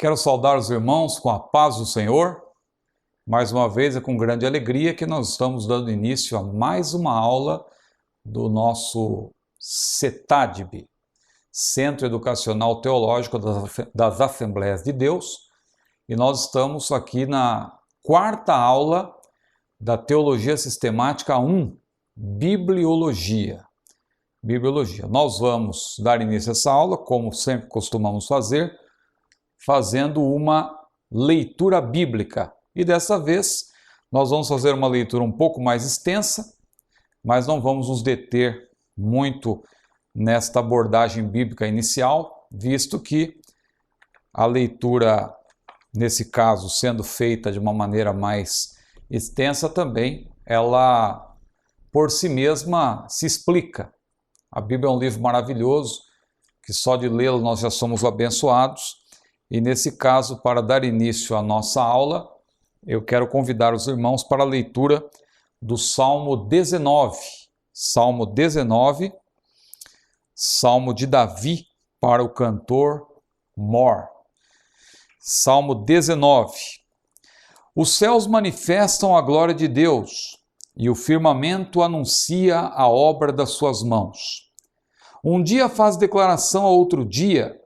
Quero saudar os irmãos com a paz do Senhor. Mais uma vez é com grande alegria que nós estamos dando início a mais uma aula do nosso CETADB, Centro Educacional Teológico das Assembleias de Deus, e nós estamos aqui na quarta aula da Teologia Sistemática 1, Bibliologia. Nós vamos dar início a essa aula, como sempre costumamos fazer, fazendo uma leitura bíblica. E dessa vez nós vamos fazer uma leitura um pouco mais extensa, mas não vamos nos deter muito nesta abordagem bíblica inicial, visto que a leitura, nesse caso, sendo feita de uma maneira mais extensa também, ela por si mesma se explica. A Bíblia é um livro maravilhoso, que só de lê-lo nós já somos abençoados. E nesse caso, para dar início à nossa aula, eu quero convidar os irmãos para a leitura do Salmo 19. Salmo 19, Salmo de Davi para o cantor Mor. Salmo 19. Os céus manifestam a glória de Deus, e o firmamento anuncia a obra das suas mãos. Um dia faz declaração a outro dia,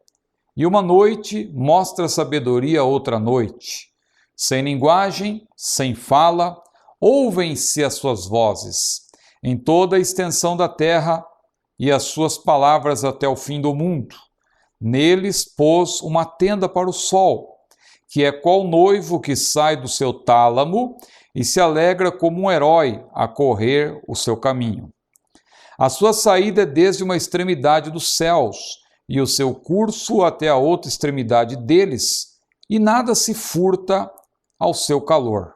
e uma noite mostra sabedoria a outra noite. Sem linguagem, sem fala, ouvem-se as suas vozes, em toda a extensão da terra, e as suas palavras até o fim do mundo. Neles pôs uma tenda para o sol, que é qual noivo que sai do seu tálamo e se alegra como um herói a correr o seu caminho. A sua saída é desde uma extremidade dos céus, e o seu curso até a outra extremidade deles, e nada se furta ao seu calor.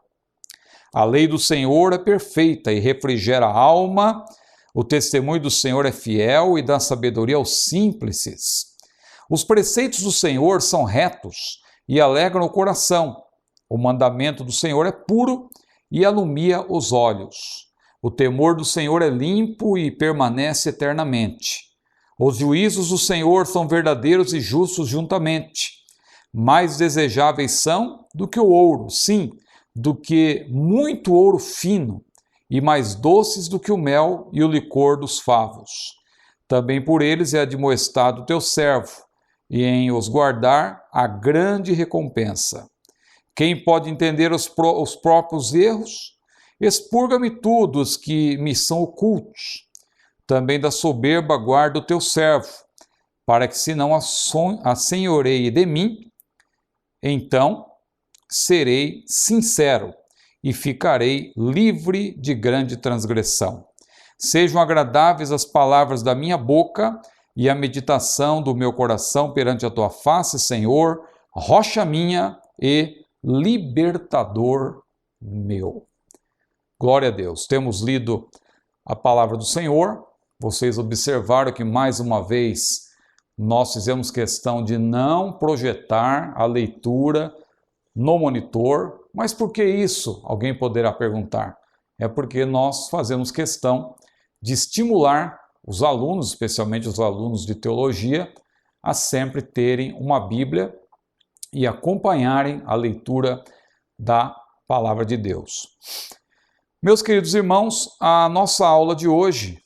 A lei do Senhor é perfeita e refrigera a alma, o testemunho do Senhor é fiel e dá sabedoria aos simples. Os preceitos do Senhor são retos e alegram o coração. O mandamento do Senhor é puro e alumia os olhos. O temor do Senhor é limpo e permanece eternamente. Os juízos do Senhor são verdadeiros e justos juntamente. Mais desejáveis são do que o ouro, sim, do que muito ouro fino, e mais doces do que o mel e o licor dos favos. Também por eles é admoestado o teu servo, e em os guardar há grande recompensa. Quem pode entender os próprios erros? Expurga-me tudo os que me são ocultos. Também da soberba guarda o teu servo, para que se não assenhoreie de mim, então serei sincero e ficarei livre de grande transgressão. Sejam agradáveis as palavras da minha boca e a meditação do meu coração perante a tua face, Senhor, rocha minha e libertador meu. Glória a Deus. Temos lido a palavra do Senhor. Vocês observaram que, mais uma vez, nós fizemos questão de não projetar a leitura no monitor. Mas por que isso? Alguém poderá perguntar. É porque nós fazemos questão de estimular os alunos, especialmente os alunos de teologia, a sempre terem uma Bíblia e acompanharem a leitura da palavra de Deus. Meus queridos irmãos, a nossa aula de hoje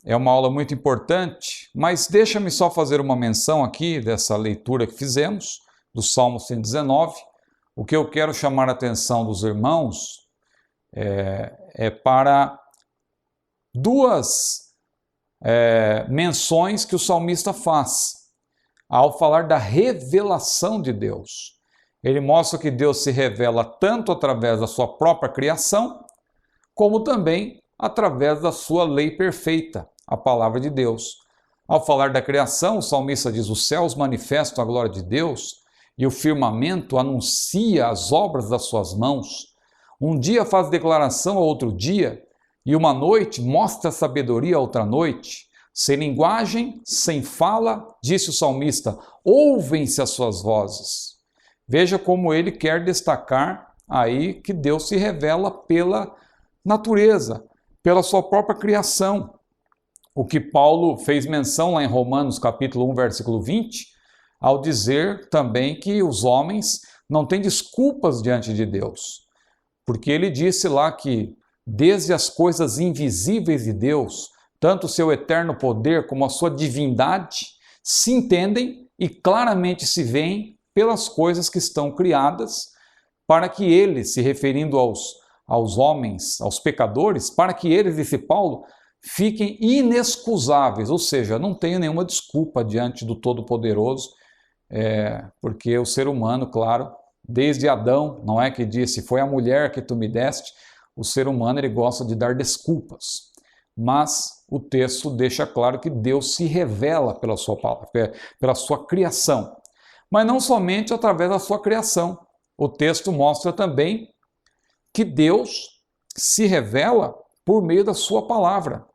é uma aula muito importante, mas deixa-me só fazer uma menção aqui dessa leitura que fizemos, do Salmo 119. O que eu quero chamar a atenção dos irmãos é para duas menções que o salmista faz ao falar da revelação de Deus. Ele mostra que Deus se revela tanto através da sua própria criação, como também através da sua lei perfeita, a palavra de Deus. Ao falar da criação, o salmista diz: os céus manifestam a glória de Deus e o firmamento anuncia as obras das suas mãos. Um dia faz declaração a outro dia, e uma noite mostra sabedoria a outra noite. Sem linguagem, sem fala, disse o salmista, ouvem-se as suas vozes. Veja como ele quer destacar aí que Deus se revela pela natureza, pela sua própria criação. O que Paulo fez menção lá em Romanos capítulo 1, versículo 20, ao dizer também que os homens não têm desculpas diante de Deus. Porque ele disse lá que desde as coisas invisíveis de Deus, tanto o seu eterno poder como a sua divindade, se entendem e claramente se veem pelas coisas que estão criadas, para que eles, se referindo aos homens, aos pecadores, para que eles, disse Paulo, fiquem inexcusáveis, ou seja, não tenham nenhuma desculpa diante do Todo-Poderoso, porque o ser humano, claro, desde Adão, não é que disse, foi a mulher que tu me deste, o ser humano ele gosta de dar desculpas, mas o texto deixa claro que Deus se revela pela sua palavra, pela sua criação, mas não somente através da sua criação. O texto mostra também que Deus se revela por meio da sua palavra.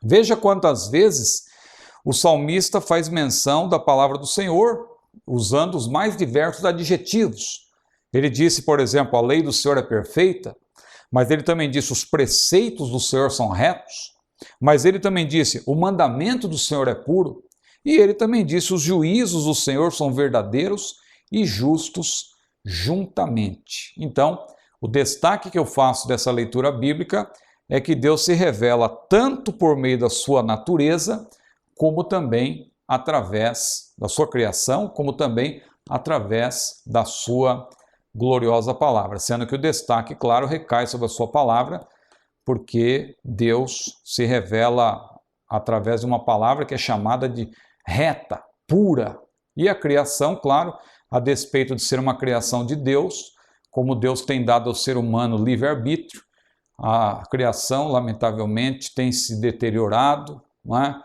Veja quantas vezes o salmista faz menção da palavra do Senhor, usando os mais diversos adjetivos. Ele disse, por exemplo, a lei do Senhor é perfeita, mas ele também disse, os preceitos do Senhor são retos, mas ele também disse, o mandamento do Senhor é puro, e ele também disse, os juízos do Senhor são verdadeiros e justos juntamente. Então, o destaque que eu faço dessa leitura bíblica é que Deus se revela tanto por meio da sua natureza, como também através da sua criação, como também através da sua gloriosa palavra, sendo que o destaque, claro, recai sobre a sua palavra, porque Deus se revela através de uma palavra que é chamada de reta, pura, e a criação, claro, a despeito de ser uma criação de Deus, como Deus tem dado ao ser humano livre-arbítrio, a criação, lamentavelmente, tem se deteriorado, não é?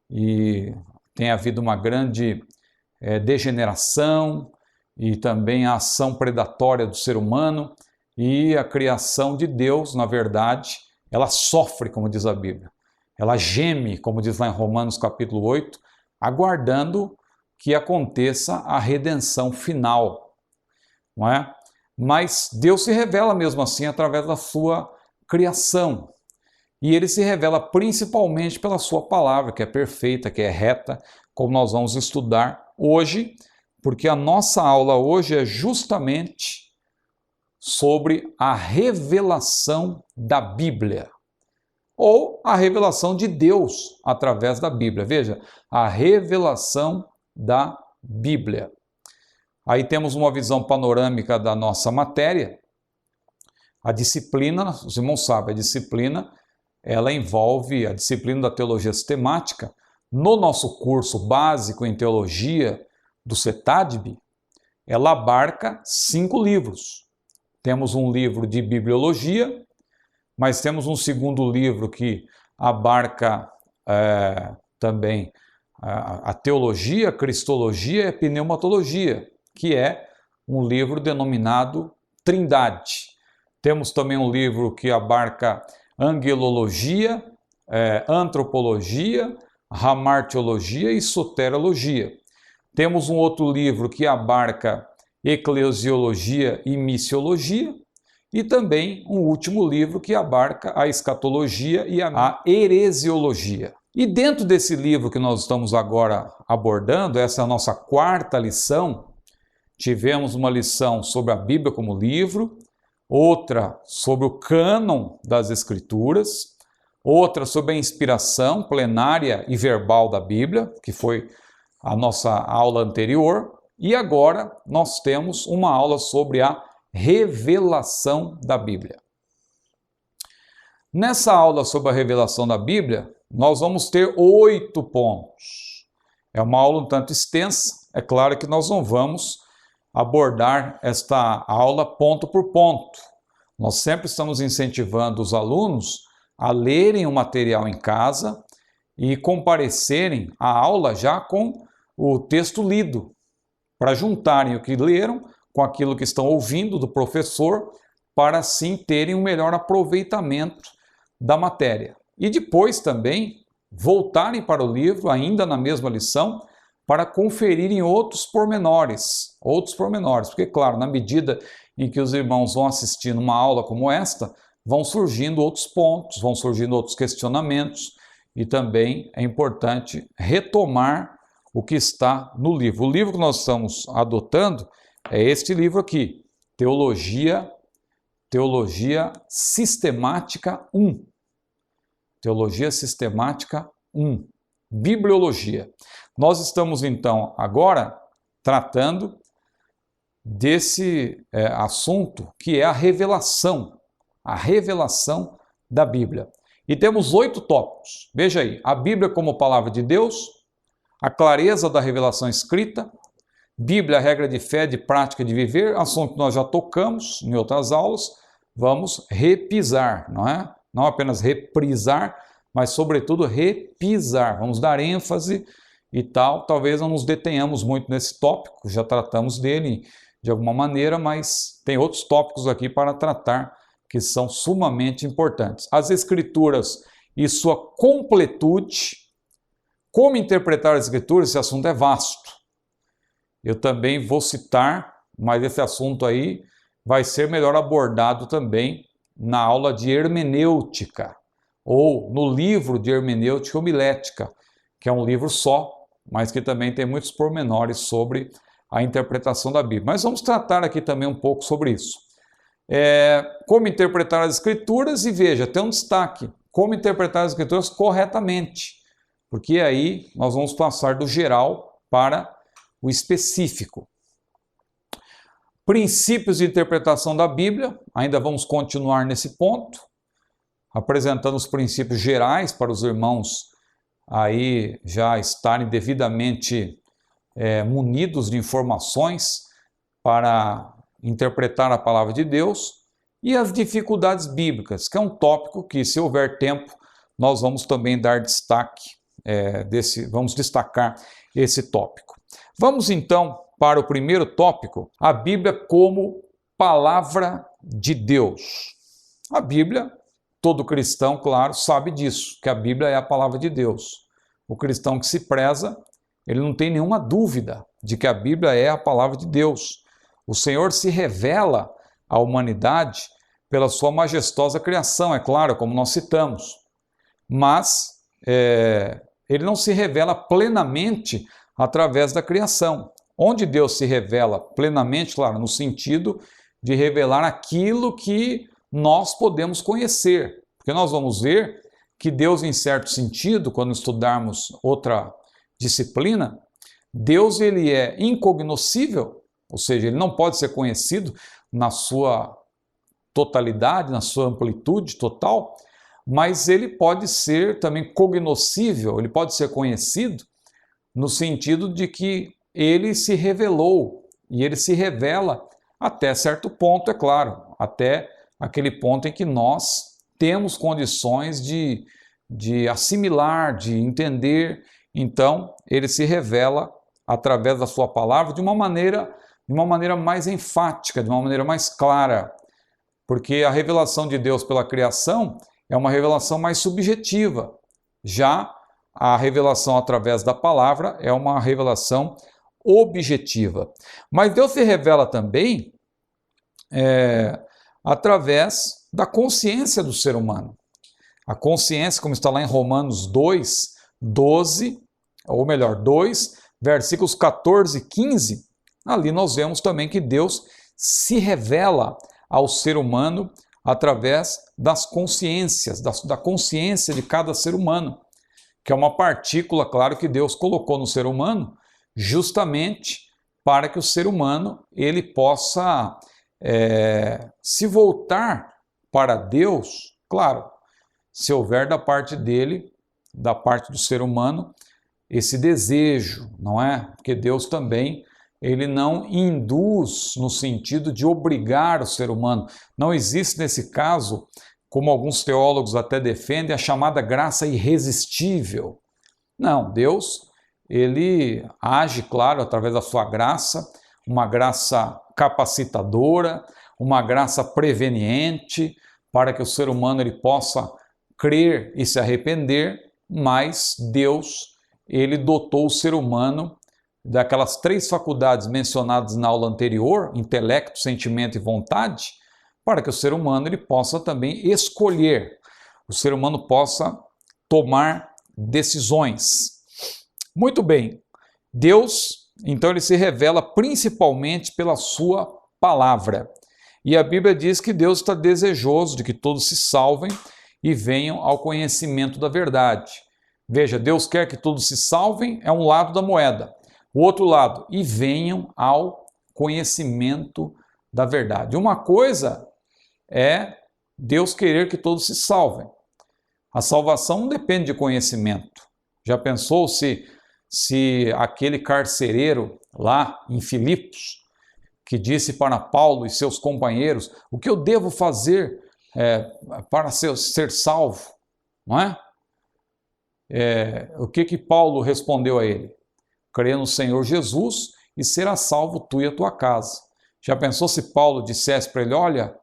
E tem havido uma grande degeneração e também a ação predatória do ser humano, e a criação de Deus, na verdade, ela sofre, como diz a Bíblia. Ela geme, como diz lá em Romanos capítulo 8, aguardando que aconteça a redenção final, não é? Mas Deus se revela mesmo assim através da sua criação. E ele se revela principalmente pela sua palavra, que é perfeita, que é reta, como nós vamos estudar hoje, porque a nossa aula hoje é justamente sobre a revelação da Bíblia, ou a revelação de Deus através da Bíblia. Veja, a revelação da Bíblia. Aí temos uma visão panorâmica da nossa matéria. A disciplina, os irmãos sabem, a disciplina, ela envolve a disciplina da teologia sistemática. No nosso curso básico em teologia do CETADB, ela abarca 5 livros. Temos um livro de bibliologia, mas temos um segundo livro que abarca também a teologia, a cristologia e a pneumatologia, que é um livro denominado Trindade. Temos também um livro que abarca angelologia, antropologia, hamartiologia e soterologia. Temos um outro livro que abarca eclesiologia e missiologia, e também um último livro que abarca a escatologia e a heresiologia. E dentro desse livro que nós estamos agora abordando, essa é a nossa 4ª lição, tivemos uma lição sobre a Bíblia como livro, outra sobre o cânon das Escrituras, outra sobre a inspiração plenária e verbal da Bíblia, que foi a nossa aula anterior, e agora nós temos uma aula sobre a revelação da Bíblia. Nessa aula sobre a revelação da Bíblia, nós vamos ter 8 pontos. É uma aula um tanto extensa, é claro que nós não vamos abordar esta aula ponto por ponto. Nós sempre estamos incentivando os alunos a lerem o material em casa e comparecerem à aula já com o texto lido, para juntarem o que leram com aquilo que estão ouvindo do professor, para assim terem um melhor aproveitamento da matéria. E depois também voltarem para o livro, ainda na mesma lição, para conferirem outros pormenores, porque, claro, na medida em que os irmãos vão assistindo uma aula como esta, vão surgindo outros pontos, vão surgindo outros questionamentos, e também é importante retomar o que está no livro. O livro que nós estamos adotando é este livro aqui, Teologia Sistemática 1. Teologia Sistemática 1. Bibliologia. Nós estamos, então, agora tratando desse assunto que é a revelação da Bíblia. E temos 8 tópicos. Veja aí, a Bíblia como palavra de Deus, a clareza da revelação escrita, Bíblia, regra de fé, de prática de viver, assunto que nós já tocamos em outras aulas, vamos repisar, não é? Não apenas reprisar, mas sobretudo repisar, vamos dar ênfase e tal. Talvez não nos detenhamos muito nesse tópico, já tratamos dele de alguma maneira, mas tem outros tópicos aqui para tratar que são sumamente importantes. As Escrituras e sua completude, como interpretar as Escrituras, esse assunto é vasto. Eu também vou citar, mas esse assunto aí vai ser melhor abordado também na aula de hermenêutica, ou no livro de hermenêutica homilética, que é um livro só, mas que também tem muitos pormenores sobre a interpretação da Bíblia. Mas vamos tratar aqui também um pouco sobre isso. Como interpretar as Escrituras, e veja, tem um destaque, como interpretar as Escrituras corretamente, porque aí nós vamos passar do geral para o específico. Princípios de interpretação da Bíblia, ainda vamos continuar nesse ponto, apresentando os princípios gerais para os irmãos aí já estarem devidamente munidos de informações para interpretar a palavra de Deus, e as dificuldades bíblicas, que é um tópico que, se houver tempo, nós vamos também dar destaque, vamos destacar esse tópico. Vamos então para o primeiro tópico, a Bíblia como palavra de Deus. A Bíblia, todo cristão, claro, sabe disso, que a Bíblia é a palavra de Deus. O cristão que se preza, ele não tem nenhuma dúvida de que a Bíblia é a palavra de Deus. O Senhor se revela à humanidade pela sua majestosa criação, é claro, como nós citamos. Mas ele não se revela plenamente através da criação. Onde Deus se revela plenamente, claro, no sentido de revelar aquilo que nós podemos conhecer. Porque nós vamos ver que Deus, em certo sentido, quando estudarmos outra disciplina, Deus ele é incognoscível, ou seja, ele não pode ser conhecido na sua totalidade, na sua amplitude total, mas ele pode ser também cognoscível, ele pode ser conhecido no sentido de que ele se revelou, e ele se revela até certo ponto, é claro, até aquele ponto em que nós temos condições de assimilar, de entender. Então, ele se revela através da sua palavra de uma maneira mais enfática, de uma maneira mais clara, porque a revelação de Deus pela criação é uma revelação mais subjetiva. Já a revelação através da palavra é uma revelação objetiva. Mas Deus se revela também através da consciência do ser humano. A consciência, como está lá em Romanos 2, 12, ou melhor, 2, versículos 14 e 15, ali nós vemos também que Deus se revela ao ser humano através das consciências, da consciência de cada ser humano, que é uma partícula, claro, que Deus colocou no ser humano, justamente para que o ser humano ele possa se voltar para Deus, claro, se houver da parte dele, da parte do ser humano, esse desejo, não é? Porque Deus também, ele não induz no sentido de obrigar o ser humano. Não existe nesse caso, como alguns teólogos até defendem, a chamada graça irresistível. Não, Deus, ele age, claro, através da sua graça, uma graça capacitadora, uma graça preveniente, para que o ser humano ele possa crer e se arrepender, mas Deus, ele dotou o ser humano daquelas 3 faculdades mencionadas na aula anterior, intelecto, sentimento e vontade, para que o ser humano ele possa também escolher, o ser humano possa tomar decisões. Muito bem, Deus, então, ele se revela principalmente pela sua palavra. E a Bíblia diz que Deus está desejoso de que todos se salvem e venham ao conhecimento da verdade. Veja, Deus quer que todos se salvem, é um lado da moeda. O outro lado, e venham ao conhecimento da verdade. Uma coisa é Deus querer que todos se salvem. A salvação não depende de conhecimento. Já pensou se aquele carcereiro lá em Filipos, que disse para Paulo e seus companheiros, o que eu devo fazer para ser salvo? Não é? O que Paulo respondeu a ele? Crê no Senhor Jesus e será salvo tu e a tua casa. Já pensou se Paulo dissesse para ele, olha,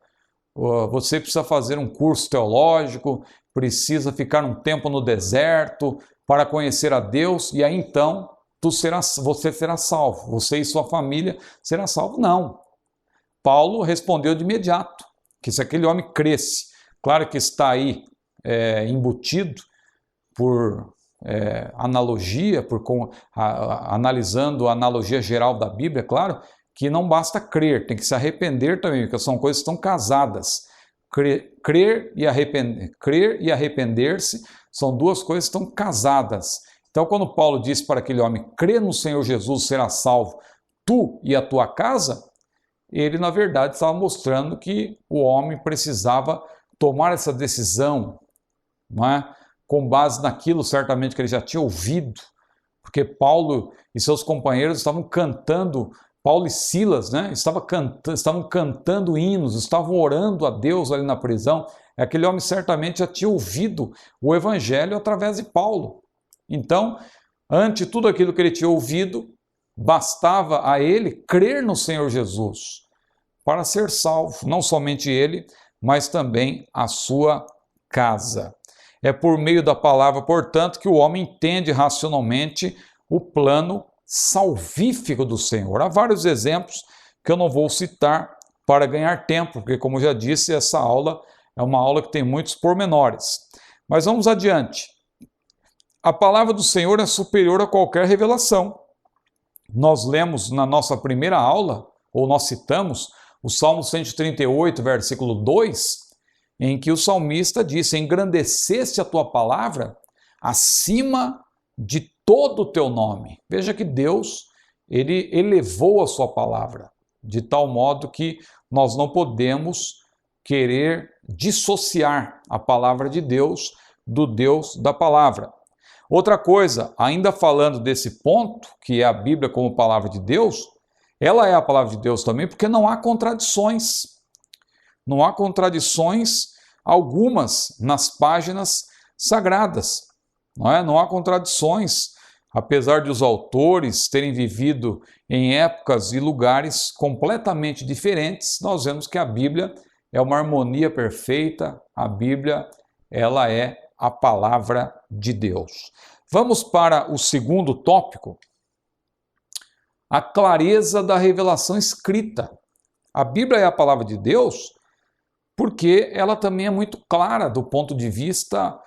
você precisa fazer um curso teológico, precisa ficar um tempo no deserto para conhecer a Deus e aí então você será salvo, você e sua família serão salvos? Não. Paulo respondeu de imediato que se aquele homem cresce, claro que está aí embutido por analogia, analisando a analogia geral da Bíblia, claro, que não basta crer, tem que se arrepender também, porque são coisas que estão casadas. Crer e arrepender-se são duas coisas que estão casadas. Então, quando Paulo disse para aquele homem, crê no Senhor Jesus, será salvo, tu e a tua casa, ele, na verdade, estava mostrando que o homem precisava tomar essa decisão, não é? Com base naquilo, certamente, que ele já tinha ouvido, porque Paulo e seus companheiros estavam cantando, Paulo e Silas, né? Estavam cantando hinos, estavam orando a Deus ali na prisão. Aquele homem certamente já tinha ouvido o evangelho através de Paulo. Então, ante tudo aquilo que ele tinha ouvido, bastava a ele crer no Senhor Jesus para ser salvo, não somente ele, mas também a sua casa. É por meio da palavra, portanto, que o homem entende racionalmente o plano salvífico do Senhor. Há vários exemplos que eu não vou citar para ganhar tempo, porque, como já disse, essa aula é uma aula que tem muitos pormenores. Mas vamos adiante. A palavra do Senhor é superior a qualquer revelação. Nós lemos na nossa primeira aula, ou nós citamos, o Salmo 138, versículo 2, em que o salmista disse, engrandeceste a tua palavra acima de todo o teu nome. Veja que Deus, ele elevou a sua palavra, de tal modo que nós não podemos querer dissociar a palavra de Deus do Deus da palavra. Outra coisa, ainda falando desse ponto, que é a Bíblia como palavra de Deus, ela é a palavra de Deus também, porque não há contradições. Não há contradições algumas nas páginas sagradas. Não há contradições, apesar de os autores terem vivido em épocas e lugares completamente diferentes, nós vemos que a Bíblia é uma harmonia perfeita, a Bíblia ela é a palavra de Deus. Vamos para o segundo tópico, a clareza da revelação escrita. A Bíblia é a palavra de Deus porque ela também é muito clara do ponto de vista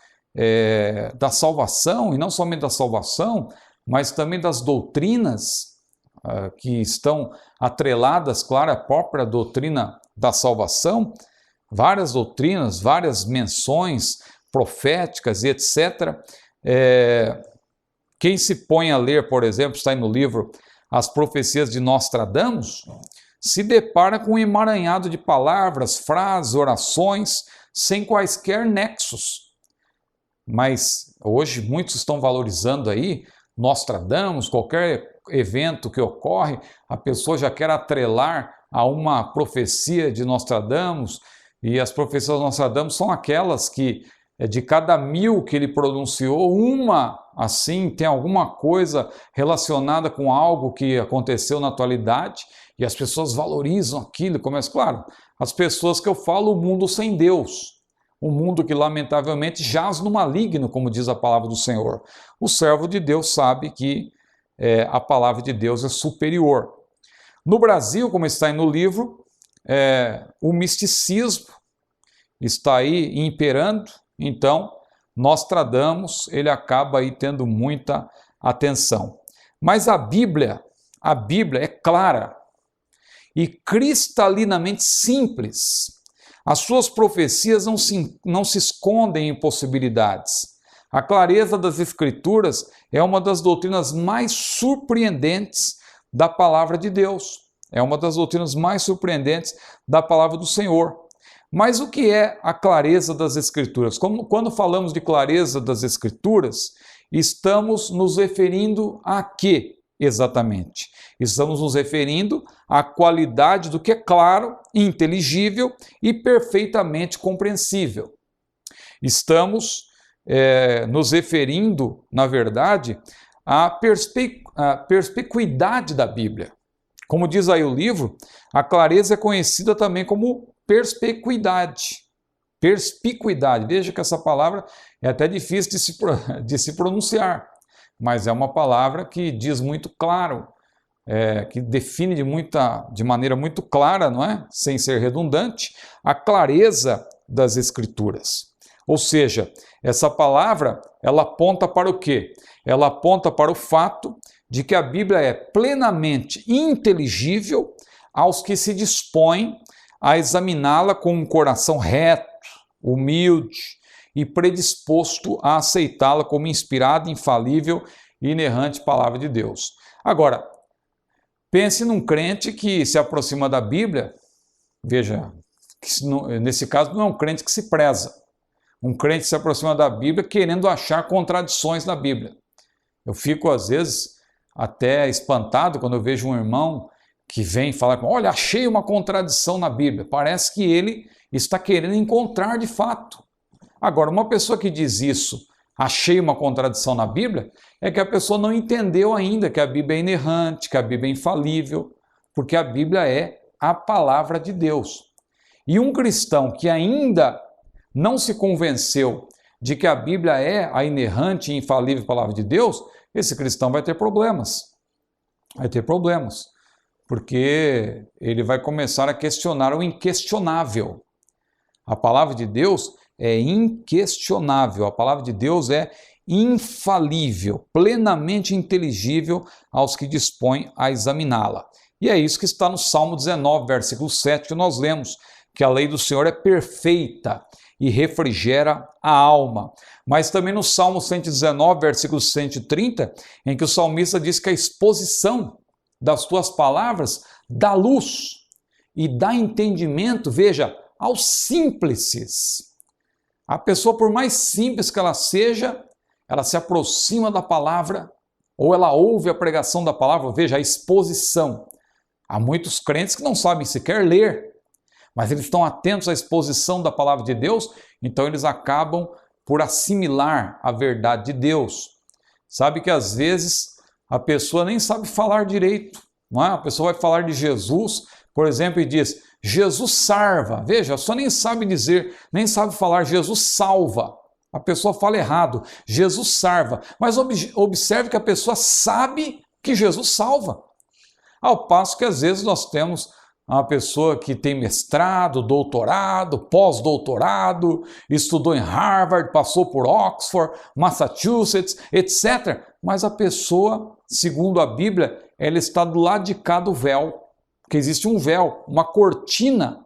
da salvação, e não somente da salvação, mas também das doutrinas que estão atreladas, claro, à própria doutrina da salvação, várias doutrinas, várias menções proféticas e etc. Quem se põe a ler, por exemplo, está aí no livro As Profecias de Nostradamus, se depara com um emaranhado de palavras, frases, orações, sem quaisquer nexos. Mas hoje muitos estão valorizando aí Nostradamus, qualquer evento que ocorre, a pessoa já quer atrelar a uma profecia de Nostradamus, e as profecias de Nostradamus são aquelas que, de cada 1000 que ele pronunciou, uma, assim, tem alguma coisa relacionada com algo que aconteceu na atualidade, e as pessoas valorizam aquilo, começa, claro, as pessoas que eu falo, o mundo sem Deus, um mundo que lamentavelmente jaz no maligno, como diz a palavra do Senhor. O servo de Deus sabe que a palavra de Deus é superior. No Brasil, como está aí no livro, o misticismo está aí imperando, então Nostradamus ele acaba aí tendo muita atenção. Mas a Bíblia é clara e cristalinamente simples. As suas profecias não se escondem em possibilidades. A clareza das Escrituras é uma das doutrinas mais surpreendentes da palavra de Deus. É uma das doutrinas mais surpreendentes da palavra do Senhor. Mas o que é a clareza das Escrituras? Quando falamos de clareza das Escrituras, estamos nos referindo a quê exatamente? Estamos nos referindo à qualidade do que é claro, inteligível e perfeitamente compreensível. Estamos nos referindo, na verdade, à perspicuidade da Bíblia. Como diz aí o livro, a clareza é conhecida também como perspicuidade. Perspicuidade. Veja que essa palavra é até difícil de se pronunciar, mas é uma palavra que diz muito claro, que define de maneira muito clara, não é? Sem ser redundante, a clareza das Escrituras. Ou seja, essa palavra, ela aponta para o quê? Ela aponta para o fato de que a Bíblia é plenamente inteligível aos que se dispõem a examiná-la com um coração reto, humilde e predisposto a aceitá-la como inspirada, infalível e inerrante palavra de Deus. Agora, pense num crente que se aproxima da Bíblia, veja, nesse caso não é um crente que se preza. Um crente se aproxima da Bíblia querendo achar contradições na Bíblia. Eu fico, às vezes, até espantado quando eu vejo um irmão que vem falar comigo: olha, achei uma contradição na Bíblia. Parece que ele está querendo encontrar de fato. Agora, uma pessoa que diz isso, achei uma contradição na Bíblia, é que a pessoa não entendeu ainda que a Bíblia é inerrante, que a Bíblia é infalível, porque a Bíblia é a palavra de Deus. E um cristão que ainda não se convenceu de que a Bíblia é a inerrante e infalível palavra de Deus, esse cristão vai ter problemas. Vai ter problemas, porque ele vai começar a questionar o inquestionável. A palavra de Deus é inquestionável, a palavra de Deus é infalível, plenamente inteligível aos que dispõem a examiná-la. E é isso que está no Salmo 19, versículo 7, que nós lemos, que a lei do Senhor é perfeita e refrigera a alma. Mas também no Salmo 119, versículo 130, em que o salmista diz que a exposição das tuas palavras dá luz e dá entendimento, veja, aos simples. A pessoa, por mais simples que ela seja, ela se aproxima da palavra, ou ela ouve a pregação da palavra, veja, a exposição. Há muitos crentes que não sabem sequer ler, mas eles estão atentos à exposição da palavra de Deus, então eles acabam por assimilar a verdade de Deus. Sabe que às vezes a pessoa nem sabe falar direito, não é? A pessoa vai falar de Jesus, por exemplo, e diz: Jesus salva. Veja, só nem sabe dizer, nem sabe falar Jesus salva. A pessoa fala errado, Jesus salva. Mas observe que a pessoa sabe que Jesus salva. Ao passo que às vezes nós temos uma pessoa que tem mestrado, doutorado, pós-doutorado, estudou em Harvard, passou por Oxford, Massachusetts, etc. Mas a pessoa, segundo a Bíblia, ela está do lado de cá do véu. Porque existe um véu, uma cortina,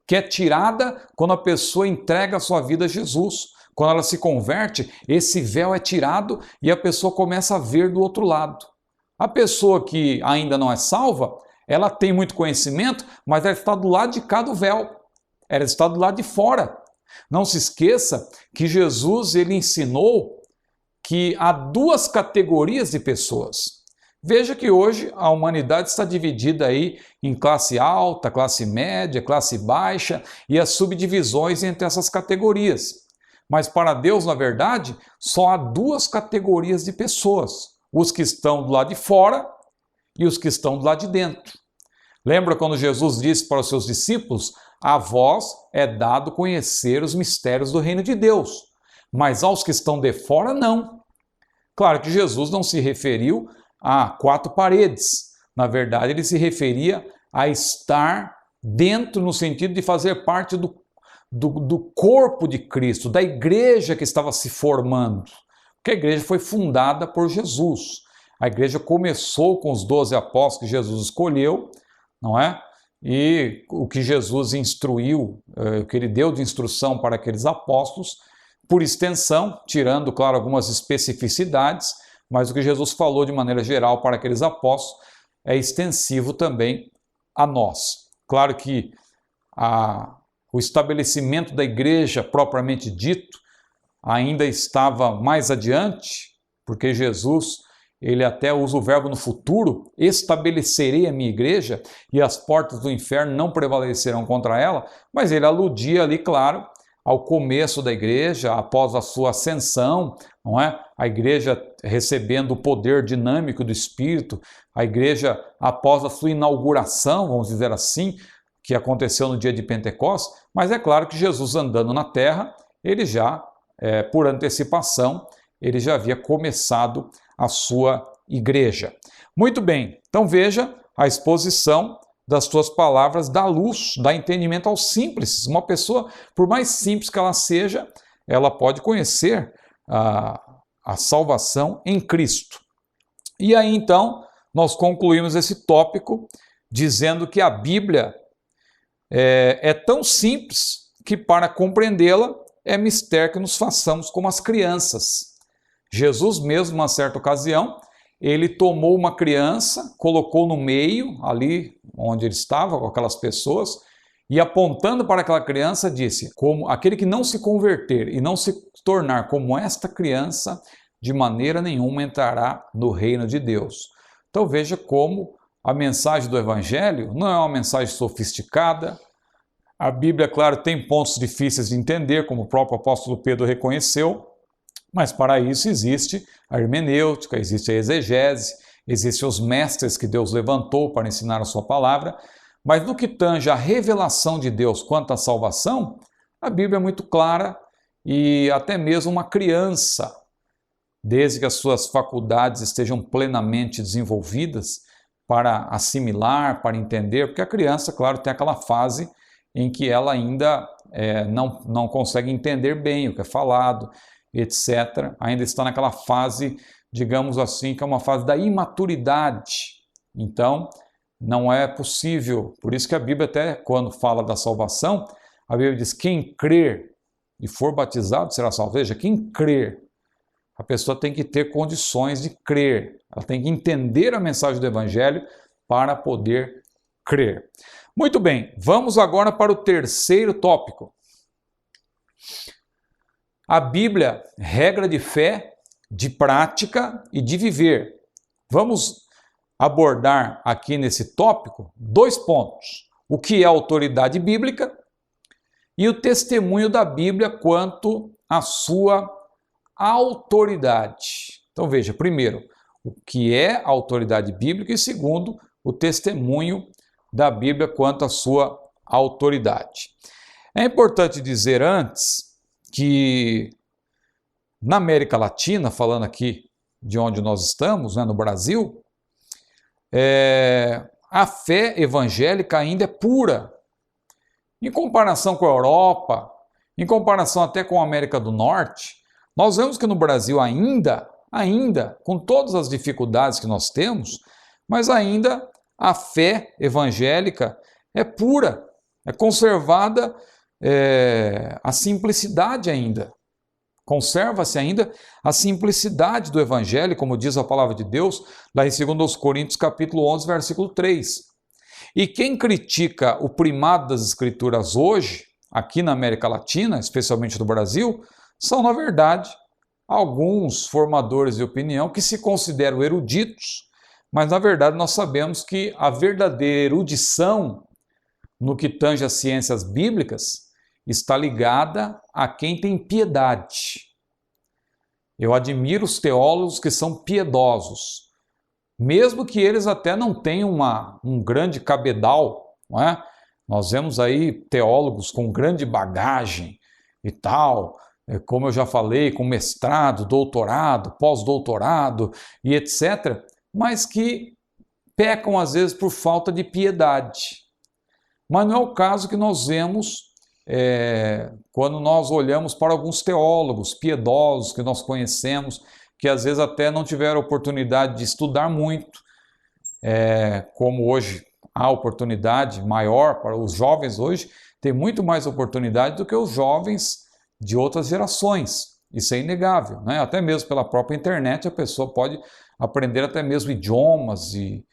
que é tirada quando a pessoa entrega a sua vida a Jesus. Quando ela se converte, esse véu é tirado e a pessoa começa a ver do outro lado. A pessoa que ainda não é salva, ela tem muito conhecimento, mas ela está do lado de cá do véu. Ela está do lado de fora. Não se esqueça que Jesus ele ensinou que há duas categorias de pessoas. Veja que hoje a humanidade está dividida aí em classe alta, classe média, classe baixa e as subdivisões entre essas categorias. Mas para Deus, na verdade, só há duas categorias de pessoas: os que estão do lado de fora e os que estão do lado de dentro. Lembra quando Jesus disse para os seus discípulos: a vós é dado conhecer os mistérios do reino de Deus, mas aos que estão de fora não. Claro que Jesus não se referiu a quatro paredes. Na verdade, ele se referia a estar dentro no sentido de fazer parte do corpo de Cristo, da igreja que estava se formando. Porque a igreja foi fundada por Jesus. A igreja começou com os 12 apóstolos que Jesus escolheu, não é? E o que Jesus instruiu, o que ele deu de instrução para aqueles apóstolos, por extensão, tirando, claro, algumas especificidades, mas o que Jesus falou de maneira geral para aqueles apóstolos é extensivo também a nós. Claro que o estabelecimento da igreja propriamente dito ainda estava mais adiante, porque Jesus, ele até usa o verbo no futuro, estabelecerei a minha igreja e as portas do inferno não prevalecerão contra ela, mas ele aludia ali, claro, ao começo da igreja, após a sua ascensão, não é? A igreja recebendo o poder dinâmico do Espírito, a igreja após a sua inauguração, vamos dizer assim, que aconteceu no dia de Pentecostes, mas é claro que Jesus andando na terra, ele já, por antecipação, ele já havia começado a sua igreja. Muito bem, então veja a exposição das tuas palavras dá luz, dá entendimento aos simples. Uma pessoa, por mais simples que ela seja, ela pode conhecer a salvação em Cristo. E aí então, nós concluímos esse tópico dizendo que a Bíblia é tão simples que para compreendê-la é mistério que nos façamos como as crianças. Jesus mesmo, numa certa ocasião, ele tomou uma criança, colocou no meio, ali onde ele estava, com aquelas pessoas, e apontando para aquela criança, disse, como aquele que não se converter e não se tornar como esta criança, de maneira nenhuma entrará no reino de Deus. Então veja como a mensagem do Evangelho não é uma mensagem sofisticada. A Bíblia, claro, tem pontos difíceis de entender, como o próprio apóstolo Pedro reconheceu, mas para isso existe a hermenêutica, existe a exegese, existem os mestres que Deus levantou para ensinar a sua palavra, mas no que tange a revelação de Deus quanto à salvação, a Bíblia é muito clara e até mesmo uma criança, desde que as suas faculdades estejam plenamente desenvolvidas para assimilar, para entender, porque a criança, claro, tem aquela fase em que ela ainda não consegue entender bem o que é falado, etc. Ainda está naquela fase, digamos assim, que é uma fase da imaturidade. Então, não é possível. Por isso que a Bíblia até, quando fala da salvação, a Bíblia diz, quem crer e for batizado será salvo. Veja, quem crer, a pessoa tem que ter condições de crer. Ela tem que entender a mensagem do Evangelho para poder crer. Muito bem, vamos agora para o terceiro tópico. A Bíblia, regra de fé, de prática e de viver. Vamos abordar aqui nesse tópico 2 pontos. O que é autoridade bíblica e o testemunho da Bíblia quanto à sua autoridade. Então veja, primeiro, o que é autoridade bíblica e segundo, o testemunho da Bíblia quanto à sua autoridade. É importante dizer antes que na América Latina, falando aqui de onde nós estamos, no Brasil, a fé evangélica ainda é pura. Em comparação com a Europa, em comparação até com a América do Norte, nós vemos que no Brasil ainda, com todas as dificuldades que nós temos, mas ainda a fé evangélica é pura, é conservada a simplicidade ainda. Conserva-se ainda a simplicidade do Evangelho, como diz a palavra de Deus, lá em 2 Coríntios capítulo 11, versículo 3. E quem critica o primado das Escrituras hoje, aqui na América Latina, especialmente no Brasil, são, na verdade, alguns formadores de opinião que se consideram eruditos, mas, na verdade, nós sabemos que a verdadeira erudição no que tange às ciências bíblicas está ligada a quem tem piedade. Eu admiro os teólogos que são piedosos, mesmo que eles até não tenham um grande cabedal, não é? Nós vemos aí teólogos com grande bagagem e tal, como eu já falei, com mestrado, doutorado, pós-doutorado e etc., mas que pecam às vezes por falta de piedade. Mas não é o caso que nós vemos quando nós olhamos para alguns teólogos piedosos que nós conhecemos, que às vezes até não tiveram oportunidade de estudar muito, como hoje há oportunidade maior para os jovens hoje, tem muito mais oportunidade do que os jovens de outras gerações. Isso é inegável, né? Até mesmo pela própria internet a pessoa pode aprender até mesmo idiomas e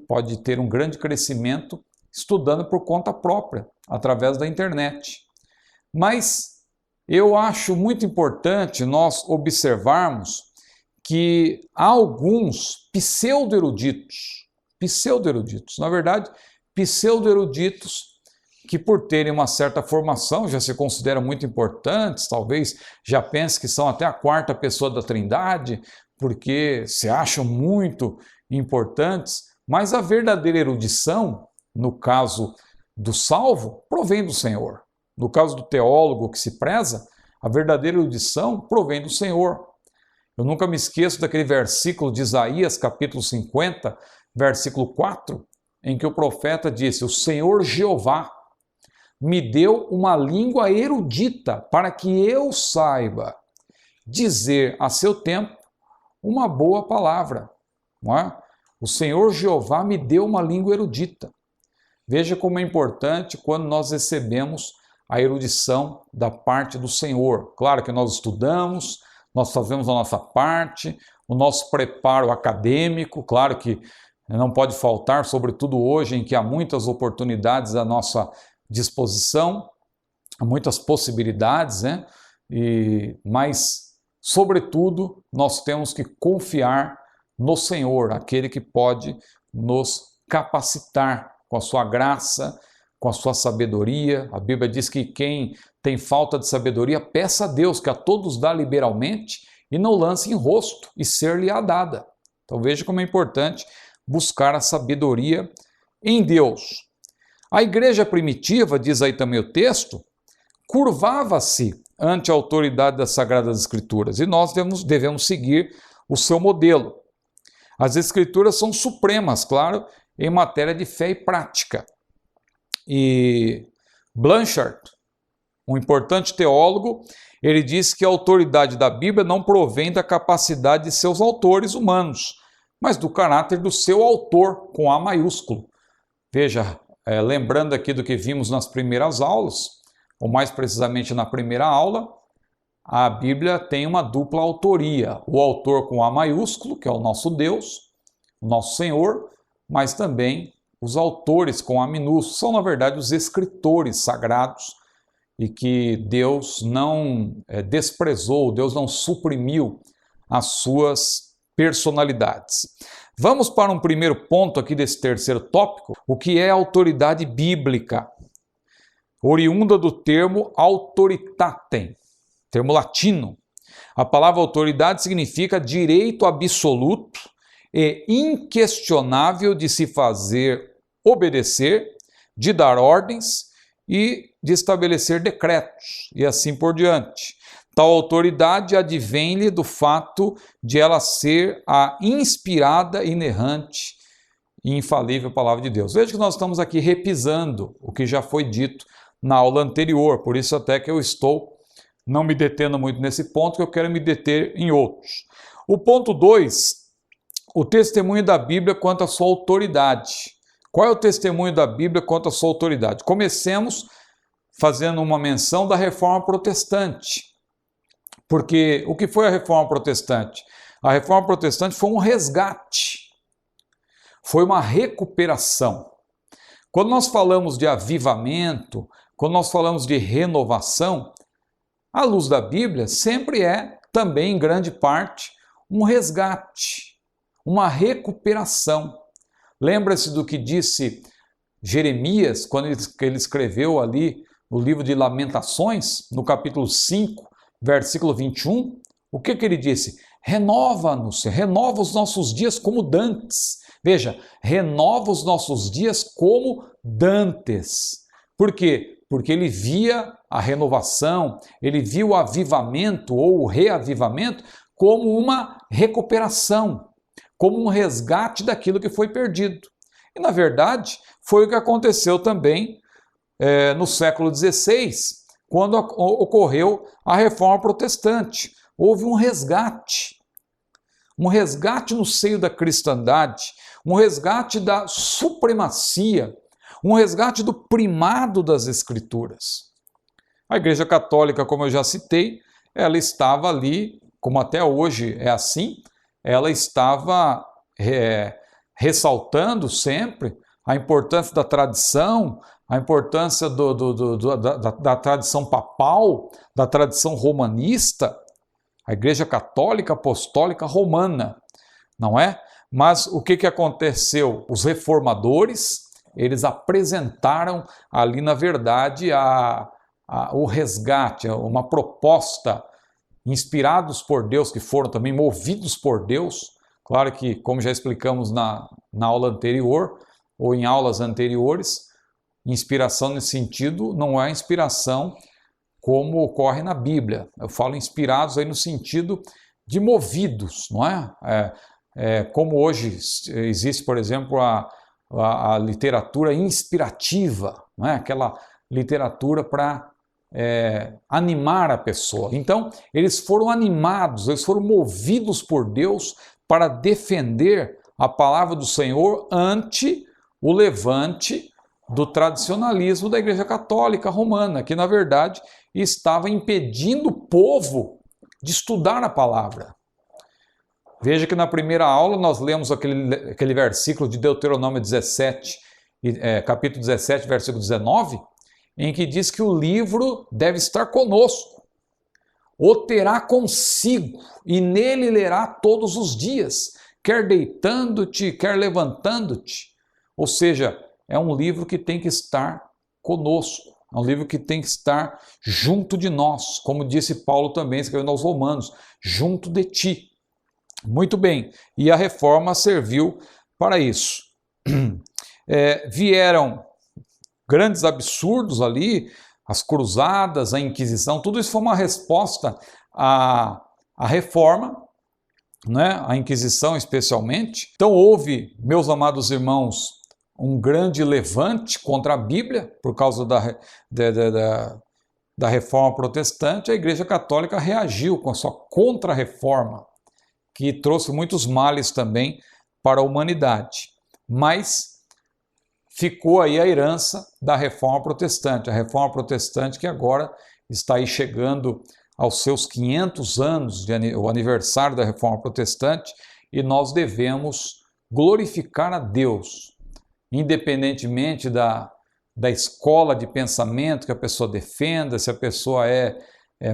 pode ter um grande crescimento estudando por conta própria, através da internet. Mas eu acho muito importante nós observarmos que há alguns pseudo-eruditos, na verdade, pseudo-eruditos que por terem uma certa formação já se consideram muito importantes, talvez já pensem que são até a quarta pessoa da Trindade, porque se acham muito importantes, mas a verdadeira erudição, no caso do salvo, provém do Senhor. No caso do teólogo que se preza, a verdadeira erudição provém do Senhor. Eu nunca me esqueço daquele versículo de Isaías, capítulo 50, versículo 4, em que o profeta disse: o Senhor Jeová me deu uma língua erudita para que eu saiba dizer a seu tempo uma boa palavra. Não é? O Senhor Jeová me deu uma língua erudita. Veja como é importante quando nós recebemos a erudição da parte do Senhor. Claro que nós estudamos, nós fazemos a nossa parte, o nosso preparo acadêmico, claro que não pode faltar, sobretudo hoje em que há muitas oportunidades à nossa disposição, há muitas possibilidades, né? Mas, sobretudo, nós temos que confiar no Senhor, aquele que pode nos capacitar com a sua graça, com a sua sabedoria. A Bíblia diz que quem tem falta de sabedoria, peça a Deus, que a todos dá liberalmente, e não lance em rosto, e ser-lhe-á dada. Então veja como é importante buscar a sabedoria em Deus. A igreja primitiva, diz aí também o texto, curvava-se ante a autoridade das Sagradas Escrituras, e nós devemos seguir o seu modelo. As Escrituras são supremas, claro, em matéria de fé e prática. E Blanchard, um importante teólogo, ele diz que a autoridade da Bíblia não provém da capacidade de seus autores humanos, mas do caráter do seu autor, com A maiúsculo. Veja, lembrando aqui do que vimos nas primeiras aulas, ou mais precisamente na primeira aula, a Bíblia tem uma dupla autoria. O autor com A maiúsculo, que é o nosso Deus, o nosso Senhor, mas também os autores com A minúsculo, são na verdade os escritores sagrados, e que Deus não desprezou, Deus não suprimiu as suas personalidades. Vamos para um primeiro ponto aqui desse terceiro tópico, o que é autoridade bíblica, oriunda do termo autoritatem, termo latino. A palavra autoridade significa direito absoluto e inquestionável de se fazer obedecer, de dar ordens e de estabelecer decretos, e assim por diante. Tal autoridade advém-lhe do fato de ela ser a inspirada, inerrante e infalível palavra de Deus. Veja que nós estamos aqui repisando o que já foi dito na aula anterior, por isso até que eu estou não me detendo muito nesse ponto, que eu quero me deter em outros. O ponto 2, o testemunho da Bíblia quanto à sua autoridade. Qual é o testemunho da Bíblia quanto à sua autoridade? Comecemos fazendo uma menção da Reforma Protestante. Porque o que foi a Reforma Protestante? A Reforma Protestante foi um resgate, foi uma recuperação. Quando nós falamos de avivamento, quando nós falamos de renovação, a luz da Bíblia sempre é também, em grande parte, um resgate, uma recuperação. Lembra-se do que disse Jeremias, quando ele escreveu ali no livro de Lamentações, no capítulo 5, versículo 21, o que ele disse? Renova-nos, renova os nossos dias como dantes. Veja, renova os nossos dias como dantes. Por quê? Porque ele via a renovação, ele via o avivamento ou o reavivamento como uma recuperação, como um resgate daquilo que foi perdido. E, na verdade, foi o que aconteceu também no século XVI, quando ocorreu a Reforma Protestante. Houve um resgate, um resgate no seio da cristandade, um resgate da supremacia, um resgate do primado das Escrituras. A Igreja Católica, como eu já citei, ela estava ali, como até hoje é assim, ela estava ressaltando sempre a importância da tradição, a importância da tradição papal, da tradição romanista, a Igreja Católica Apostólica Romana, não é? Mas o que aconteceu? Os reformadores, eles apresentaram ali, na verdade, o resgate, uma proposta, inspirados por Deus, que foram também movidos por Deus. Claro que, como já explicamos na aula anterior, ou em aulas anteriores, inspiração nesse sentido não é inspiração como ocorre na Bíblia. Eu falo inspirados aí no sentido de movidos, não é? Como hoje existe, por exemplo, a literatura inspirativa, não é? Aquela literatura para animar a pessoa. Então, eles foram animados, eles foram movidos por Deus para defender a palavra do Senhor ante o levante do tradicionalismo da Igreja Católica Romana, que na verdade estava impedindo o povo de estudar a palavra. Veja que na primeira aula nós lemos aquele versículo de Deuteronômio 17, capítulo 17, versículo 19, em que diz que o livro deve estar conosco, o terá consigo, e nele lerá todos os dias, quer deitando-te, quer levantando-te. Ou seja, é um livro que tem que estar conosco, é um livro que tem que estar junto de nós, como disse Paulo também, escrevendo aos Romanos, junto de ti. Muito bem, e a reforma serviu para isso. Vieram grandes absurdos ali, as cruzadas, a Inquisição, tudo isso foi uma resposta à reforma, né? A Inquisição especialmente. Então houve, meus amados irmãos, um grande levante contra a Bíblia, por causa da reforma protestante. A Igreja Católica reagiu com a sua contra-reforma, que trouxe muitos males também para a humanidade. Mas ficou aí a herança da reforma protestante. A reforma protestante que agora está aí chegando aos seus 500 anos, o aniversário da reforma protestante, e nós devemos glorificar a Deus, independentemente da escola de pensamento que a pessoa defenda, se a pessoa é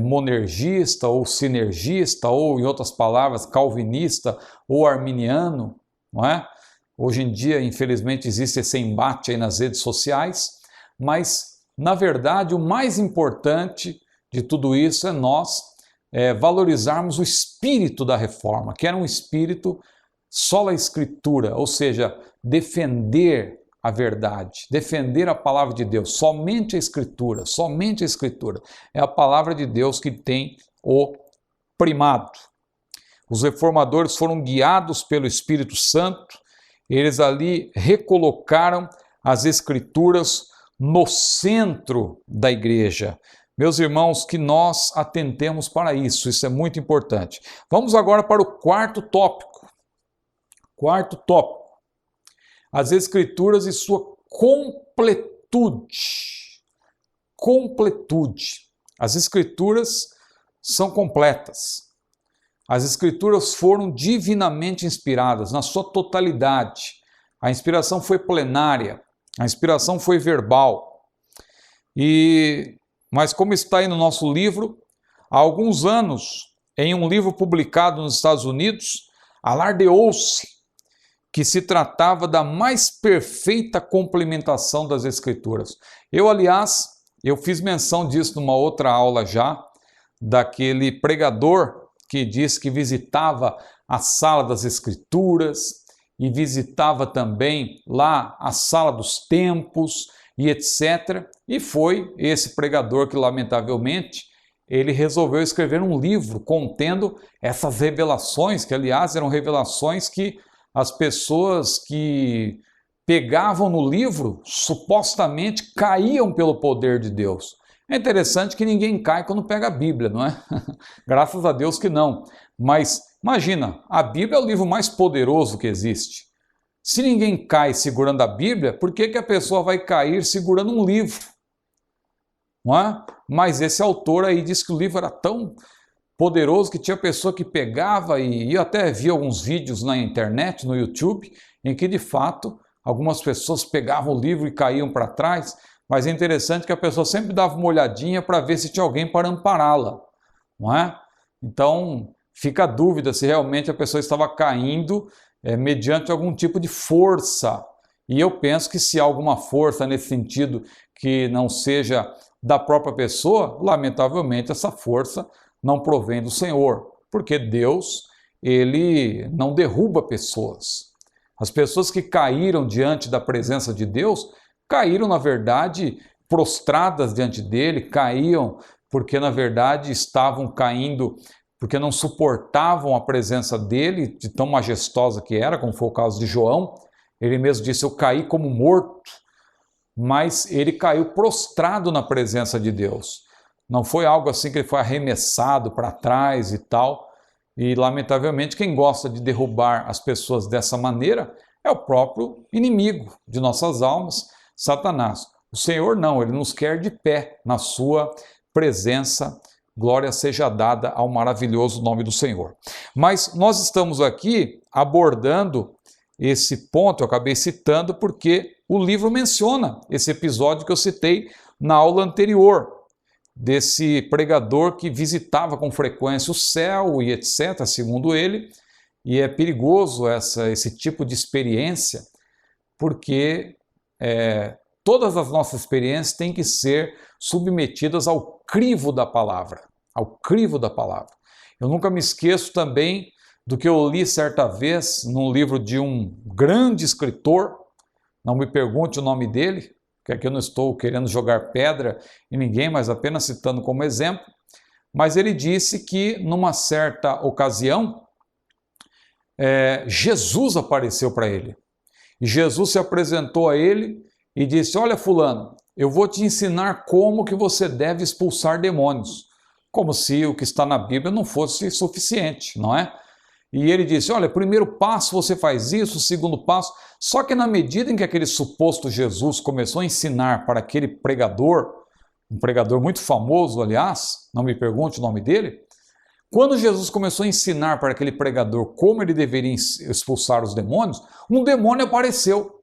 monergista ou sinergista, ou, em outras palavras, calvinista ou arminiano, não é? Hoje em dia, infelizmente, existe esse embate aí nas redes sociais, mas, na verdade, o mais importante de tudo isso é nós valorizarmos o espírito da reforma, que era um espírito sola escritura, ou seja, defender a verdade, defender a palavra de Deus, somente a Escritura, somente a Escritura. É a palavra de Deus que tem o primado. Os reformadores foram guiados pelo Espírito Santo, eles ali recolocaram as Escrituras no centro da igreja. Meus irmãos, que nós atentemos para isso, isso é muito importante. Vamos agora para o quarto tópico. Quarto tópico. As Escrituras e sua completude. Completude. As Escrituras são completas. As Escrituras foram divinamente inspiradas na sua totalidade. A inspiração foi plenária, a inspiração foi verbal. Mas como está aí no nosso livro, há alguns anos, em um livro publicado nos Estados Unidos, alardeou-se que se tratava da mais perfeita complementação das Escrituras. Aliás, eu fiz menção disso numa outra aula já, daquele pregador que disse que visitava a sala das Escrituras e visitava também lá a sala dos tempos e etc. E foi esse pregador que, lamentavelmente, ele resolveu escrever um livro contendo essas revelações, que aliás eram revelações que as pessoas que pegavam no livro supostamente caíam pelo poder de Deus. É interessante que ninguém cai quando pega a Bíblia, não é? Graças a Deus que não. Mas imagina, a Bíblia é o livro mais poderoso que existe. Se ninguém cai segurando a Bíblia, por que a pessoa vai cair segurando um livro? Não é? Mas esse autor aí disse que o livro era tão poderoso que tinha pessoa que pegava e eu até vi alguns vídeos na internet, no YouTube, em que de fato algumas pessoas pegavam o livro e caíam para trás, mas é interessante que a pessoa sempre dava uma olhadinha para ver se tinha alguém para ampará-la, não é? Então fica a dúvida se realmente a pessoa estava caindo mediante algum tipo de força. E eu penso que se há alguma força nesse sentido que não seja da própria pessoa, lamentavelmente essa força não provém do Senhor, porque Deus, ele não derruba pessoas. As pessoas que caíram diante da presença de Deus, caíram, na verdade, prostradas diante dele, caíam porque, na verdade, estavam caindo porque não suportavam a presença dele, de tão majestosa que era, como foi o caso de João. Ele mesmo disse, eu caí como morto, mas ele caiu prostrado na presença de Deus. Não foi algo assim que ele foi arremessado para trás e tal. E, lamentavelmente, quem gosta de derrubar as pessoas dessa maneira é o próprio inimigo de nossas almas, Satanás. O Senhor não, ele nos quer de pé na sua presença. Glória seja dada ao maravilhoso nome do Senhor. Mas nós estamos aqui abordando esse ponto, eu acabei citando, porque o livro menciona esse episódio que eu citei na aula anterior, desse pregador que visitava com frequência o céu e etc., segundo ele, e é perigoso esse tipo de experiência, porque todas as nossas experiências têm que ser submetidas ao crivo da palavra, ao crivo da palavra. Eu nunca me esqueço também do que eu li certa vez num livro de um grande escritor, não me pergunte o nome dele, porque aqui eu não estou querendo jogar pedra em ninguém, mas apenas citando como exemplo, mas ele disse que numa certa ocasião, Jesus apareceu para ele. E Jesus se apresentou a ele e disse, olha fulano, eu vou te ensinar como que você deve expulsar demônios. Como se o que está na Bíblia não fosse suficiente, não é? E ele disse, olha, primeiro passo você faz isso, segundo passo. Só que na medida em que aquele suposto Jesus começou a ensinar para aquele pregador, um pregador muito famoso, aliás, não me pergunte o nome dele, quando Jesus começou a ensinar para aquele pregador como ele deveria expulsar os demônios, um demônio apareceu.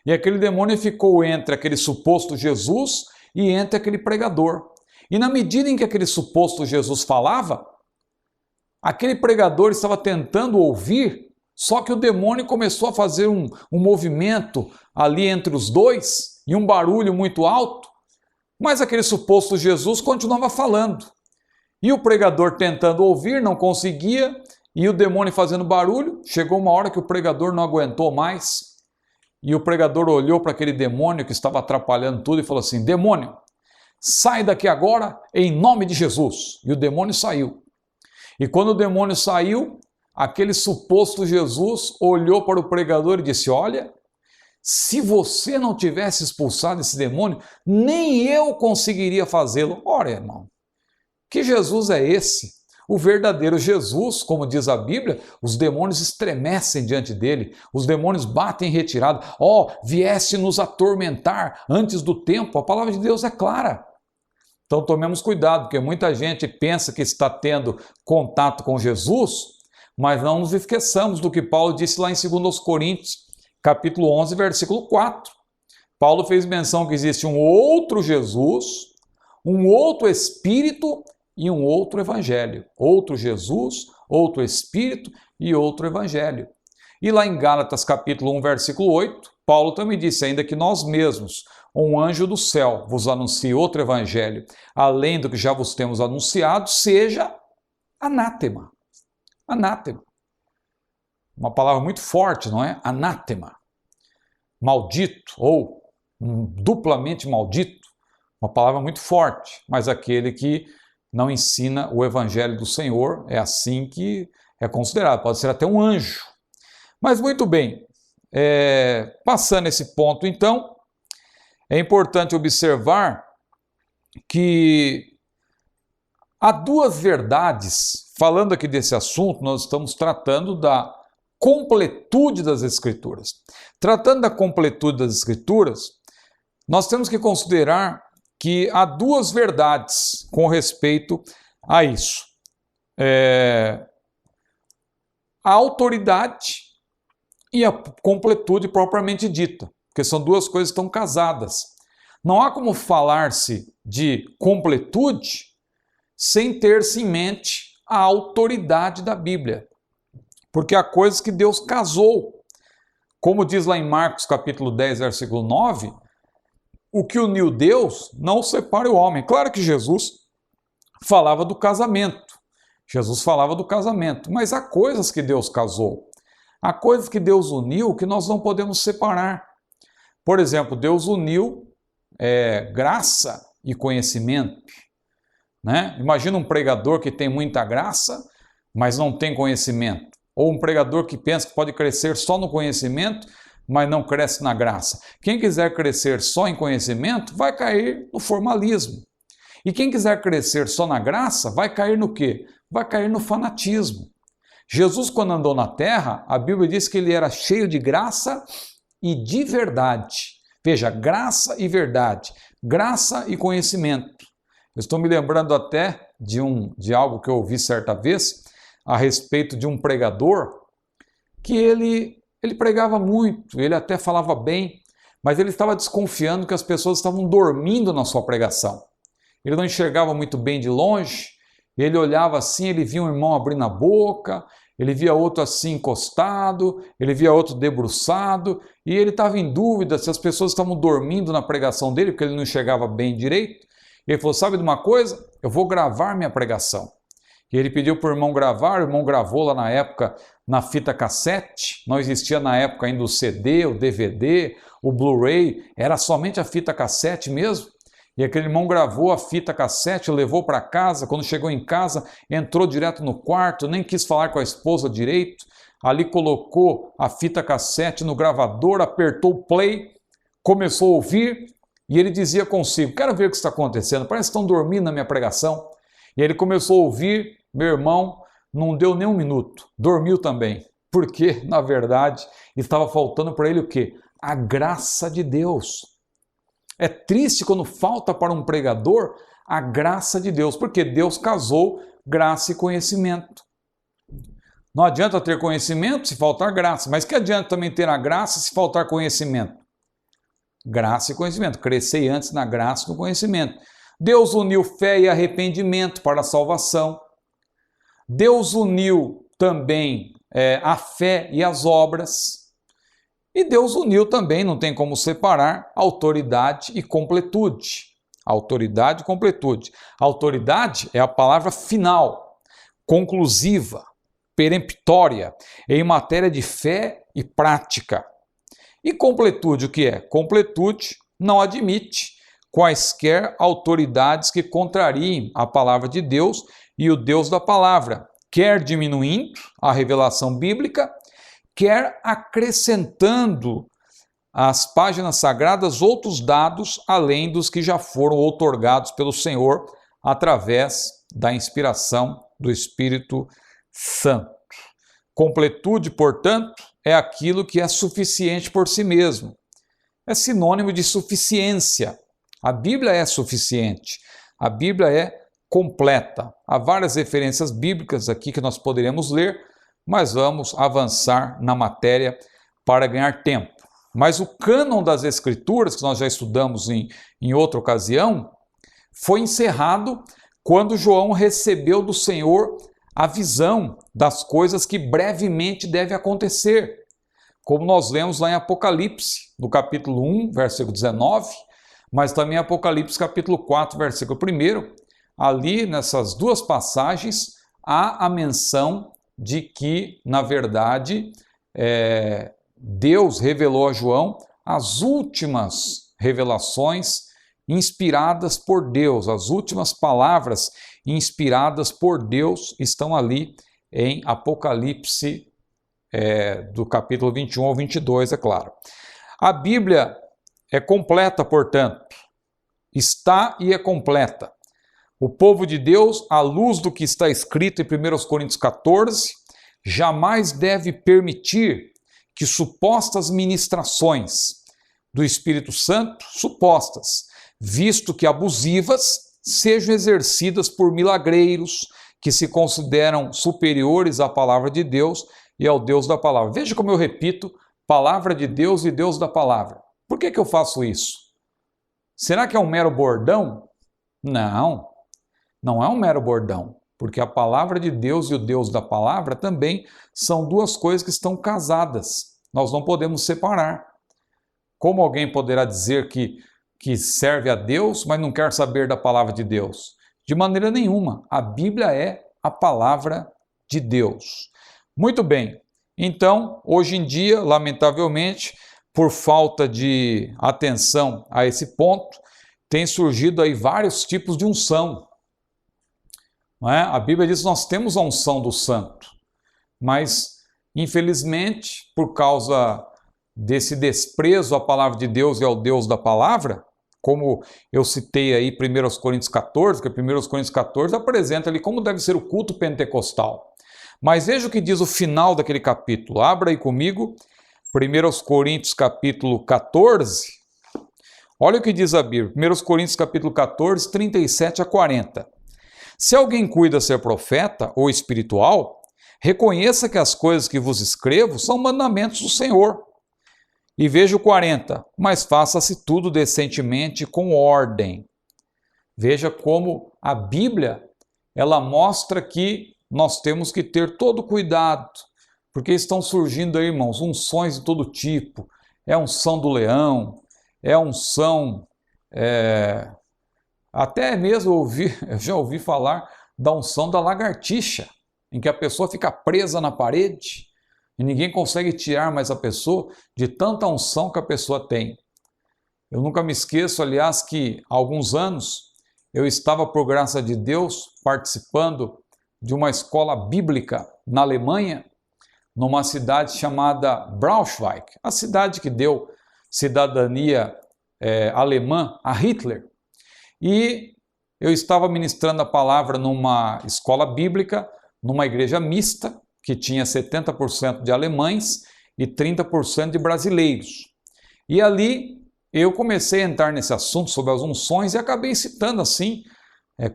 E aquele demônio ficou entre aquele suposto Jesus e entre aquele pregador. E na medida em que aquele suposto Jesus falava, aquele pregador estava tentando ouvir, só que o demônio começou a fazer um movimento ali entre os dois e um barulho muito alto, mas aquele suposto Jesus continuava falando. E o pregador tentando ouvir, não conseguia, e o demônio fazendo barulho. Chegou uma hora que o pregador não aguentou mais, e o pregador olhou para aquele demônio que estava atrapalhando tudo e falou assim, demônio, sai daqui agora em nome de Jesus. E o demônio saiu. E quando o demônio saiu, aquele suposto Jesus olhou para o pregador e disse, olha, se você não tivesse expulsado esse demônio, nem eu conseguiria fazê-lo. Ora, irmão, que Jesus é esse? O verdadeiro Jesus, como diz a Bíblia, os demônios estremecem diante dele, os demônios batem em retirada. Viesse nos atormentar antes do tempo. A palavra de Deus é clara. Então tomemos cuidado, porque muita gente pensa que está tendo contato com Jesus, mas não nos esqueçamos do que Paulo disse lá em 2 Coríntios, capítulo 11, versículo 4. Paulo fez menção que existe um outro Jesus, um outro Espírito e um outro Evangelho. Outro Jesus, outro Espírito e outro Evangelho. E lá em Gálatas capítulo 1, versículo 8, Paulo também disse, ainda que nós mesmos, um anjo do céu, vos anuncie outro Evangelho, além do que já vos temos anunciado, seja anátema. Anátema. Uma palavra muito forte, não é? Anátema. Maldito ou duplamente maldito. Uma palavra muito forte, mas aquele que não ensina o Evangelho do Senhor, é assim que é considerado, pode ser até um anjo. Mas muito bem, passando esse ponto então, é importante observar que há duas verdades. Falando aqui desse assunto, nós estamos tratando da completude das Escrituras. Tratando da completude das Escrituras, nós temos que considerar que há duas verdades com respeito a isso. A autoridade e a completude propriamente dita, porque são duas coisas que estão casadas. Não há como falar-se de completude sem ter-se em mente a autoridade da Bíblia, porque há coisas que Deus casou. Como diz lá em Marcos capítulo 10, versículo 9, o que uniu Deus não separe o homem. Claro que Jesus falava do casamento. Jesus falava do casamento, mas há coisas que Deus casou. Há coisas que Deus uniu que nós não podemos separar. Por exemplo, Deus uniu graça e conhecimento. Né? Imagina um pregador que tem muita graça, mas não tem conhecimento. Ou um pregador que pensa que pode crescer só no conhecimento, mas não cresce na graça. Quem quiser crescer só em conhecimento, vai cair no formalismo. E quem quiser crescer só na graça, vai cair no quê? Vai cair no fanatismo. Jesus, quando andou na terra, a Bíblia diz que ele era cheio de graça e de verdade. Veja, graça e verdade, graça e conhecimento. Eu estou me lembrando até de algo que eu ouvi certa vez a respeito de um pregador que ele pregava muito, ele até falava bem, mas ele estava desconfiando que as pessoas estavam dormindo na sua pregação. Ele não enxergava muito bem de longe, ele olhava assim, ele via um irmão abrindo a boca, ele via outro assim encostado, ele via outro debruçado, e ele estava em dúvida se as pessoas estavam dormindo na pregação dele, porque ele não enxergava bem direito. Ele falou, sabe de uma coisa? Eu vou gravar minha pregação. E ele pediu para o irmão gravar, o irmão gravou lá na época na fita cassete, não existia na época ainda o CD, o DVD, o Blu-ray, era somente a fita cassete mesmo. E aquele irmão gravou a fita cassete, levou para casa, quando chegou em casa, entrou direto no quarto, nem quis falar com a esposa direito, ali colocou a fita cassete no gravador, apertou o play, começou a ouvir, e ele dizia consigo, quero ver o que está acontecendo, parece que estão dormindo na minha pregação. E ele começou a ouvir, meu irmão, não deu nem um minuto, dormiu também, porque, na verdade, estava faltando para ele o quê? A graça de Deus. É triste quando falta para um pregador a graça de Deus, porque Deus casou graça e conhecimento. Não adianta ter conhecimento se faltar graça, mas que adianta também ter a graça se faltar conhecimento? Graça e conhecimento, crescei antes na graça e no conhecimento. Deus uniu fé e arrependimento para a salvação. Deus uniu também a fé e as obras. E Deus uniu também, não tem como separar, autoridade e completude. Autoridade e completude. Autoridade é a palavra final, conclusiva, peremptória, em matéria de fé e prática. E completude, o que é? Completude não admite quaisquer autoridades que contrariem a palavra de Deus e o Deus da palavra, quer diminuindo a revelação bíblica, quer acrescentando às páginas sagradas outros dados além dos que já foram outorgados pelo Senhor através da inspiração do Espírito Santo. Completude, portanto, é aquilo que é suficiente por si mesmo. É sinônimo de suficiência. A Bíblia é suficiente. A Bíblia é completa. Há várias referências bíblicas aqui que nós poderemos ler, mas vamos avançar na matéria para ganhar tempo. Mas o cânon das Escrituras, que nós já estudamos em outra ocasião, foi encerrado quando João recebeu do Senhor a visão das coisas que brevemente devem acontecer, como nós lemos lá em Apocalipse, no capítulo 1, versículo 19, mas também Apocalipse capítulo 4, versículo 1, ali nessas duas passagens há a menção de que, na verdade, Deus revelou a João as últimas revelações inspiradas por Deus, as últimas palavras inspiradas por Deus estão ali em Apocalipse do capítulo 21 ao 22, é claro. A Bíblia é completa, portanto, está e é completa. O povo de Deus, à luz do que está escrito em 1 Coríntios 14, jamais deve permitir que supostas ministrações do Espírito Santo, supostas, visto que abusivas, sejam exercidas por milagreiros que se consideram superiores à palavra de Deus e ao Deus da palavra. Veja como eu repito, palavra de Deus e Deus da palavra. Por que eu faço isso? Será que é um mero bordão? Não, não é um mero bordão, porque a palavra de Deus e o Deus da palavra também são duas coisas que estão casadas. Nós não podemos separar. Como alguém poderá dizer que serve a Deus, mas não quer saber da palavra de Deus? De maneira nenhuma. A Bíblia é a palavra de Deus. Muito bem. Então, hoje em dia, lamentavelmente, por falta de atenção a esse ponto, tem surgido aí vários tipos de unção. Não é? A Bíblia diz que nós temos a unção do santo, mas, infelizmente, por causa desse desprezo à palavra de Deus e ao Deus da palavra, como eu citei aí 1 Coríntios 14, que 1 Coríntios 14 apresenta ali como deve ser o culto pentecostal. Mas veja o que diz o final daquele capítulo. Abra aí comigo, 1 Coríntios capítulo 14. Olha o que diz a Bíblia, 1 Coríntios capítulo 14, 37 a 40. Se alguém cuida ser profeta ou espiritual, reconheça que as coisas que vos escrevo são mandamentos do Senhor. E veja o 40, mas faça-se tudo decentemente com ordem. Veja como a Bíblia, ela mostra que nós temos que ter todo cuidado, porque estão surgindo aí, irmãos, unções de todo tipo. É unção do leão, é unção, até mesmo eu já ouvi falar da unção da lagartixa, em que a pessoa fica presa na parede e ninguém consegue tirar mais a pessoa de tanta unção que a pessoa tem. Eu nunca me esqueço, aliás, que há alguns anos eu estava, por graça de Deus, participando de uma escola bíblica na Alemanha, numa cidade chamada Braunschweig, a cidade que deu cidadania alemã a Hitler. E eu estava ministrando a palavra numa escola bíblica, numa igreja mista, que tinha 70% de alemães e 30% de brasileiros. E ali eu comecei a entrar nesse assunto sobre as unções e acabei citando assim,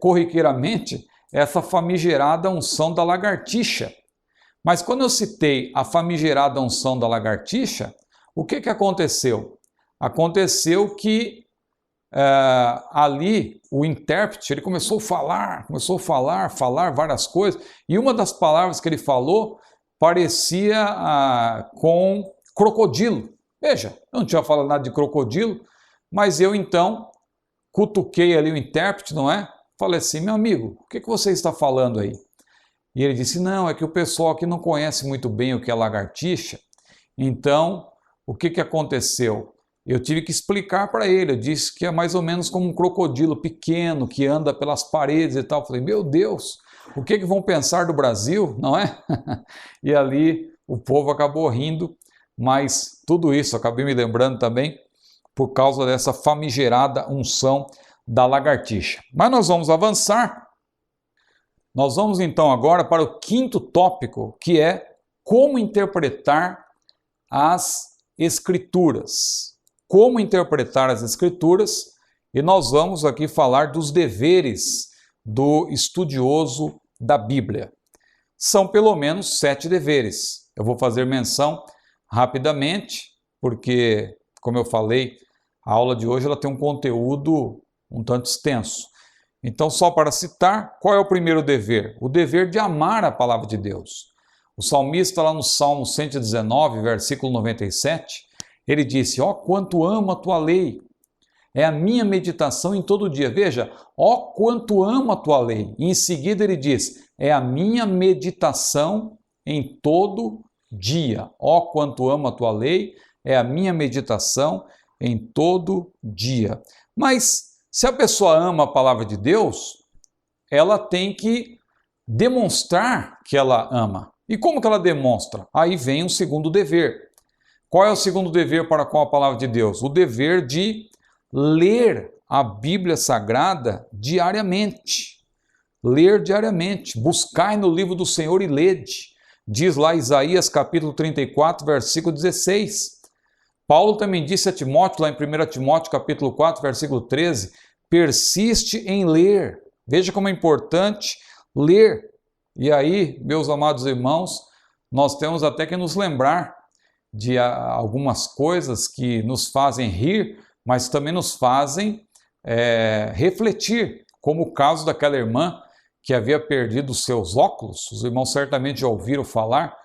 corriqueiramente, essa famigerada unção da lagartixa. Mas quando eu citei a famigerada unção da lagartixa, o que aconteceu? Aconteceu que ali o intérprete ele começou a falar várias coisas, e uma das palavras que ele falou parecia com crocodilo. Veja, eu não tinha falado nada de crocodilo, mas eu então cutuquei ali o intérprete, não é? Falei assim, meu amigo, o que você está falando aí? E ele disse, não, é que o pessoal aqui não conhece muito bem o que é lagartixa, então o que aconteceu? Eu tive que explicar para ele, eu disse que é mais ou menos como um crocodilo pequeno que anda pelas paredes e tal. Eu falei, meu Deus, o que vão pensar do Brasil, não é? E ali o povo acabou rindo, mas tudo isso acabei me lembrando também por causa dessa famigerada unção da lagartixa. Mas nós vamos avançar. Nós vamos então agora para o quinto tópico, que é como interpretar as Escrituras. Como interpretar as Escrituras, e nós vamos aqui falar dos deveres do estudioso da Bíblia. São pelo menos 7 deveres. Eu vou fazer menção rapidamente, porque, como eu falei, a aula de hoje ela tem um conteúdo um tanto extenso. Então, só para citar, qual é o primeiro dever? O dever de amar a palavra de Deus. O salmista, lá no Salmo 119, versículo 97, ele disse, ó quanto amo a tua lei, é a minha meditação em todo dia. Veja, ó quanto amo a tua lei. E em seguida ele diz, é a minha meditação em todo dia. Ó quanto amo a tua lei, é a minha meditação em todo dia. Mas se a pessoa ama a palavra de Deus, ela tem que demonstrar que ela ama. E como que ela demonstra? Aí vem um segundo dever. Qual é o segundo dever para com a palavra de Deus? O dever de ler a Bíblia Sagrada diariamente. Ler diariamente. Buscai no livro do Senhor e lede. Diz lá Isaías capítulo 34, versículo 16. Paulo também disse a Timóteo, lá em 1 Timóteo capítulo 4, versículo 13, persiste em ler. Veja como é importante ler. E aí, meus amados irmãos, nós temos até que nos lembrar de algumas coisas que nos fazem rir, mas também nos fazem refletir, como o caso daquela irmã que havia perdido os seus óculos. Os irmãos certamente já ouviram falar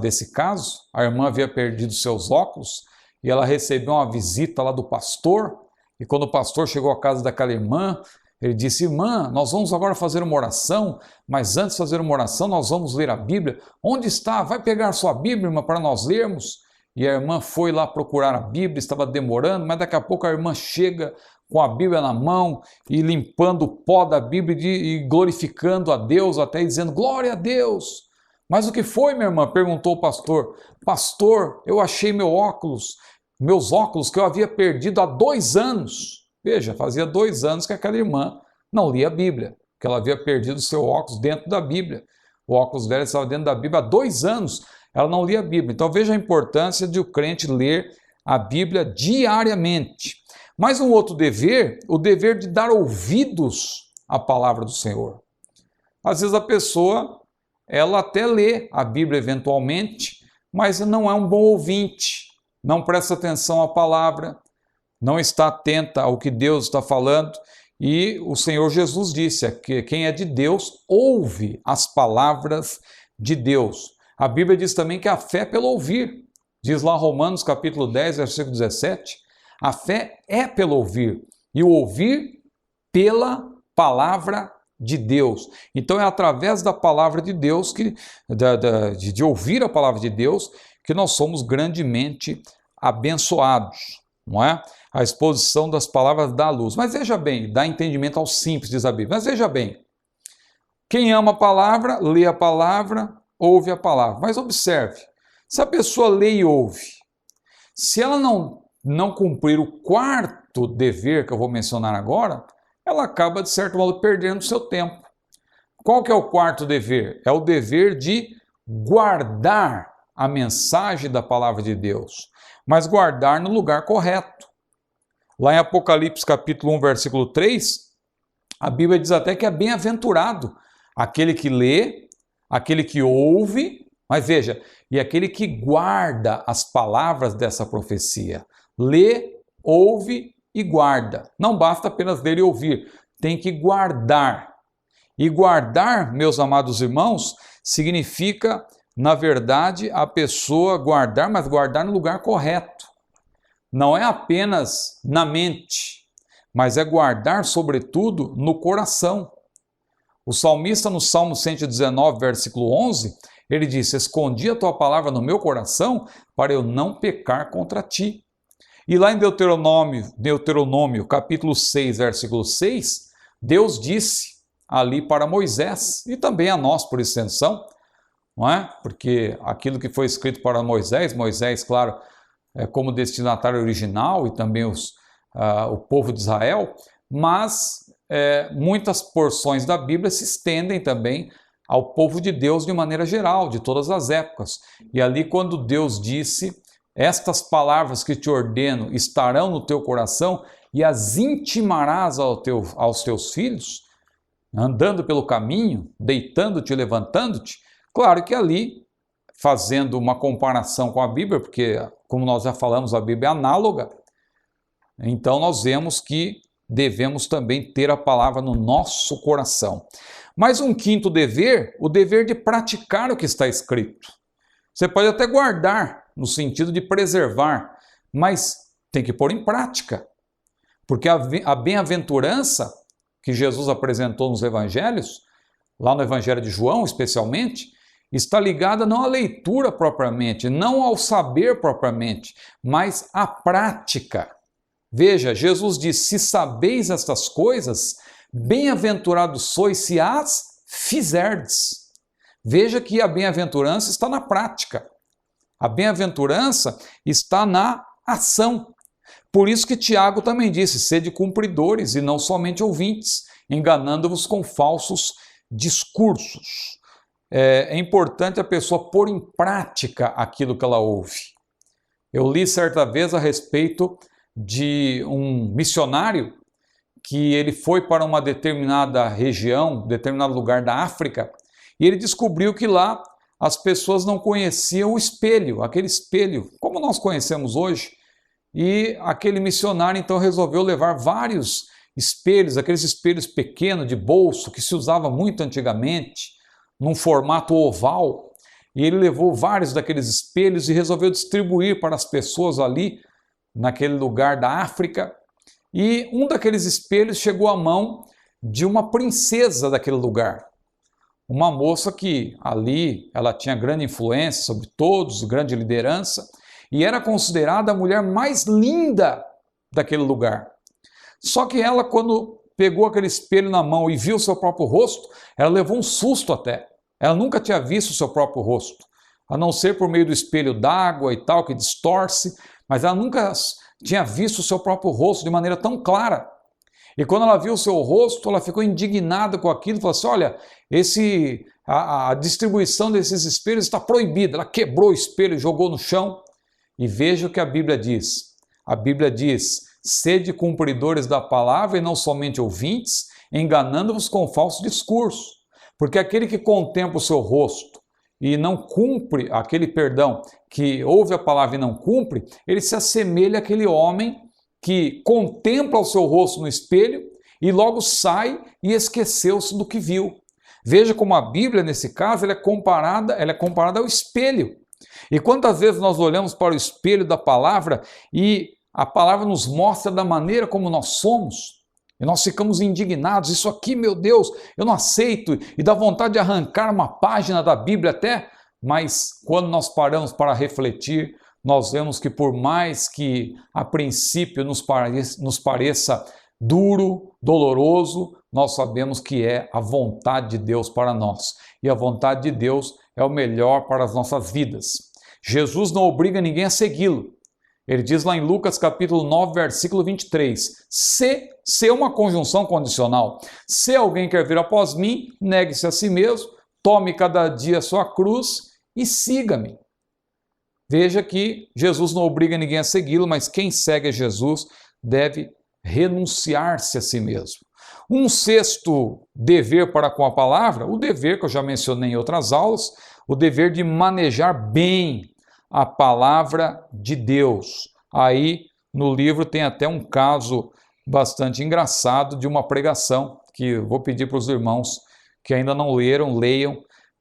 desse caso. A irmã havia perdido seus óculos e ela recebeu uma visita lá do pastor, e quando o pastor chegou à casa daquela irmã, ele disse: irmã, nós vamos agora fazer uma oração, mas antes de fazer uma oração nós vamos ler a Bíblia. Onde está? Vai pegar sua Bíblia, irmã, para nós lermos. E a irmã foi lá procurar a Bíblia, estava demorando, mas daqui a pouco a irmã chega com a Bíblia na mão e limpando o pó da Bíblia e glorificando a Deus, até dizendo: glória a Deus. Mas o que foi, minha irmã? Perguntou o pastor. Pastor, eu achei meus óculos que eu havia perdido há 2 anos. Veja, fazia 2 anos que aquela irmã não lia a Bíblia, que ela havia perdido seu óculos dentro da Bíblia. O óculos dela estava dentro da Bíblia há 2 anos, ela não lia a Bíblia. Então veja a importância de o crente ler a Bíblia diariamente. Mais um outro dever, o dever de dar ouvidos à palavra do Senhor. Às vezes a pessoa, ela até lê a Bíblia eventualmente, mas não é um bom ouvinte, não presta atenção à palavra, não está atenta ao que Deus está falando. E o Senhor Jesus disse que quem é de Deus ouve as palavras de Deus. A Bíblia diz também que a fé é pelo ouvir. Diz lá Romanos capítulo 10, versículo 17, a fé é pelo ouvir, e o ouvir pela palavra de Deus. Então é através da palavra de Deus, de ouvir a palavra de Deus, que nós somos grandemente abençoados, não é? A exposição das palavras dá luz. Mas veja bem, dá entendimento aos simples, diz a Bíblia. Mas veja bem, quem ama a palavra, lê a palavra, ouve a palavra. Mas observe, se a pessoa lê e ouve, se ela não cumprir o 4º dever que eu vou mencionar agora, ela acaba, de certo modo, perdendo o seu tempo. Qual que é o 4º dever? É o dever de guardar a mensagem da palavra de Deus, mas guardar no lugar correto. Lá em Apocalipse capítulo 1, versículo 3, a Bíblia diz até que é bem-aventurado aquele que lê, aquele que ouve, mas veja, e aquele que guarda as palavras dessa profecia. Lê, ouve e guarda. Não basta apenas ler e ouvir, tem que guardar. E guardar, meus amados irmãos, significa, na verdade, a pessoa guardar, mas guardar no lugar correto. Não é apenas na mente, mas é guardar, sobretudo, no coração. O salmista, no Salmo 119, versículo 11, ele disse: escondi a tua palavra no meu coração para eu não pecar contra ti. E lá em Deuteronômio, capítulo 6, versículo 6, Deus disse ali para Moisés, e também a nós por extensão, não é? Porque aquilo que foi escrito para Moisés, claro, como destinatário original, e também o povo de Israel, mas muitas porções da Bíblia se estendem também ao povo de Deus de maneira geral, de todas as épocas. E ali quando Deus disse: estas palavras que te ordeno estarão no teu coração e as intimarás aos teus filhos, andando pelo caminho, deitando-te e levantando-te. Claro que ali, fazendo uma comparação com a Bíblia, porque, como nós já falamos, a Bíblia é análoga, então nós vemos que devemos também ter a palavra no nosso coração. Mas um 5º dever, o dever de praticar o que está escrito. Você pode até guardar, no sentido de preservar, mas tem que pôr em prática. Porque a bem-aventurança que Jesus apresentou nos evangelhos, lá no Evangelho de João especialmente, está ligada não à leitura propriamente, não ao saber propriamente, mas à prática. Veja, Jesus diz: se sabeis estas coisas, bem-aventurados sois se as fizerdes. Veja que a bem-aventurança está na prática. A bem-aventurança está na ação. Por isso que Tiago também disse, sede cumpridores e não somente ouvintes, enganando-vos com falsos discursos. É importante a pessoa pôr em prática aquilo que ela ouve. Eu li certa vez a respeito de um missionário que ele foi para uma determinada região, determinado lugar da África, e ele descobriu que lá as pessoas não conheciam o espelho, aquele espelho, como nós conhecemos hoje. E aquele missionário então resolveu levar vários espelhos, aqueles espelhos pequenos de bolso que se usava muito antigamente, num formato oval. E ele levou vários daqueles espelhos e resolveu distribuir para as pessoas ali, naquele lugar da África. E um daqueles espelhos chegou à mão de uma princesa daquele lugar. Uma moça que ali ela tinha grande influência sobre todos, grande liderança, e era considerada a mulher mais linda daquele lugar. Só que ela, quando pegou aquele espelho na mão e viu o seu próprio rosto, ela levou um susto até. Ela nunca tinha visto o seu próprio rosto, a não ser por meio do espelho d'água e tal, que distorce, mas ela nunca tinha visto o seu próprio rosto de maneira tão clara. E quando ela viu o seu rosto, ela ficou indignada com aquilo, falou assim, olha, a distribuição desses espelhos está proibida. Ela quebrou o espelho e jogou no chão. E veja o que a Bíblia diz. A Bíblia diz, sede cumpridores da palavra e não somente ouvintes, enganando-vos com falso discurso. Porque aquele que contempla o seu rosto e não cumpre, que ouve a palavra e não cumpre, ele se assemelha àquele homem que contempla o seu rosto no espelho e logo sai e esqueceu-se do que viu. Veja como a Bíblia, nesse caso, ela é comparada ao espelho. E quantas vezes nós olhamos para o espelho da palavra e a palavra nos mostra da maneira como nós somos, e nós ficamos indignados, isso aqui, meu Deus, eu não aceito, e dá vontade de arrancar uma página da Bíblia até, mas quando nós paramos para refletir, nós vemos que por mais que a princípio nos pareça duro, doloroso, nós sabemos que é a vontade de Deus para nós. E a vontade de Deus é o melhor para as nossas vidas. Jesus não obriga ninguém a segui-lo. Ele diz lá em Lucas capítulo 9, versículo 23, se é uma conjunção condicional, se alguém quer vir após mim, negue-se a si mesmo, tome cada dia a sua cruz e siga-me. Veja que Jesus não obriga ninguém a segui-lo, mas quem segue a Jesus deve renunciar-se a si mesmo. Um sexto dever para com a palavra, o dever que eu já mencionei em outras aulas, o dever de manejar bem a palavra de Deus. Aí no livro tem até um caso bastante engraçado de uma pregação, que eu vou pedir para os irmãos que ainda não leram, leiam,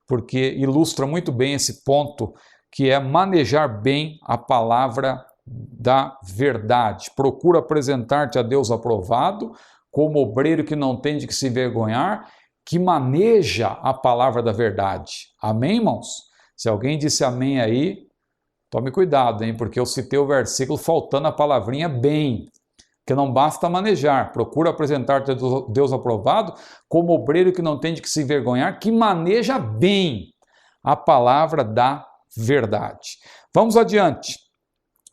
porque ilustra muito bem esse ponto, que é manejar bem a palavra da verdade. Procura apresentar-te a Deus aprovado, como obreiro que não tem de que se envergonhar, que maneja a palavra da verdade. Amém, irmãos? Se alguém disse amém aí, tome cuidado, hein? Porque eu citei o versículo faltando a palavrinha bem, que não basta manejar. Procura apresentar-te a Deus aprovado, como obreiro que não tem de que se envergonhar, que maneja bem a palavra da verdade. Vamos adiante.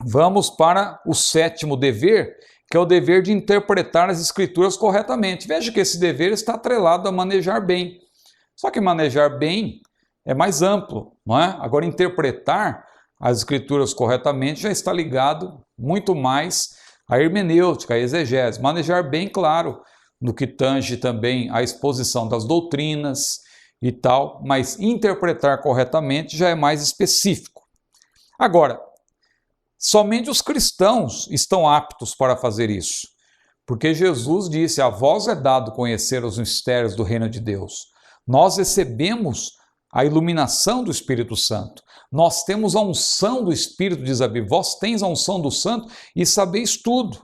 Vamos para o sétimo dever, que é o dever de interpretar as escrituras corretamente. Veja que esse dever está atrelado a manejar bem. Só que manejar bem é mais amplo, não é? Agora, interpretar as escrituras corretamente já está ligado muito mais à hermenêutica, à exegese. Manejar bem, claro, no que tange também à exposição das doutrinas e tal, mas interpretar corretamente já é mais específico. Agora, somente os cristãos estão aptos para fazer isso, porque Jesus disse, a vós é dado conhecer os mistérios do reino de Deus. Nós recebemos a iluminação do Espírito Santo. Nós temos a unção do Espírito, diz a Bíblia. Vós tens a unção do Santo e sabeis tudo.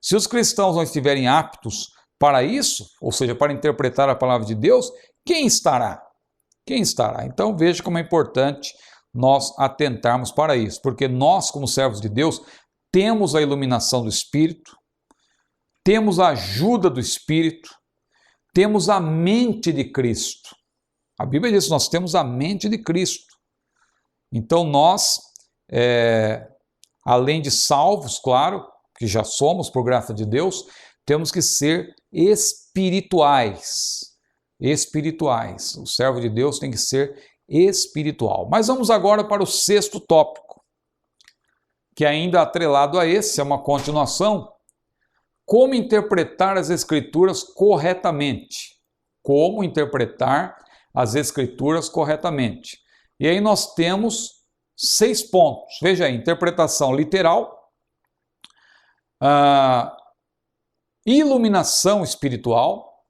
Se os cristãos não estiverem aptos para isso, ou seja, para interpretar a palavra de Deus, quem estará? Quem estará? Então veja como é importante nós atentarmos para isso, porque nós, como servos de Deus, temos a iluminação do Espírito, temos a ajuda do Espírito, temos a mente de Cristo. A Bíblia diz que nós temos a mente de Cristo. Então nós, além de salvos, claro, que já somos por graça de Deus, temos que ser espirituais. Espirituais. O servo de Deus tem que ser espiritual. Mas vamos agora para o 6º tópico, que ainda atrelado a esse, é uma continuação. Como interpretar as Escrituras corretamente? Como interpretar as Escrituras corretamente? E aí nós temos 6 pontos. Veja aí, interpretação literal, iluminação espiritual,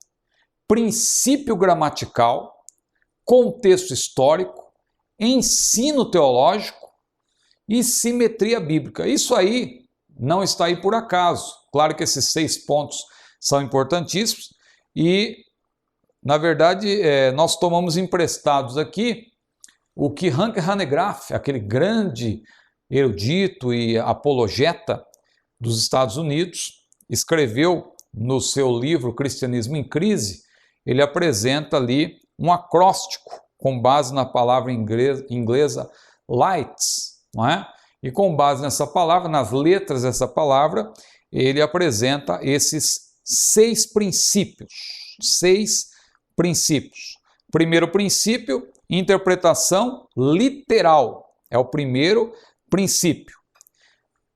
princípio gramatical, contexto histórico, ensino teológico e simetria bíblica. Isso aí não está aí por acaso. Claro que esses 6 pontos são importantíssimos e, na verdade, nós tomamos emprestados aqui o que Hank Hanegraaff, aquele grande erudito e apologeta dos Estados Unidos, escreveu no seu livro Cristianismo em Crise. Ele apresenta ali um acróstico com base na palavra inglesa lights, não é? E com base nessa palavra, nas letras dessa palavra, ele apresenta esses 6 princípios. 6 princípios. Primeiro princípio, interpretação literal. É o primeiro princípio.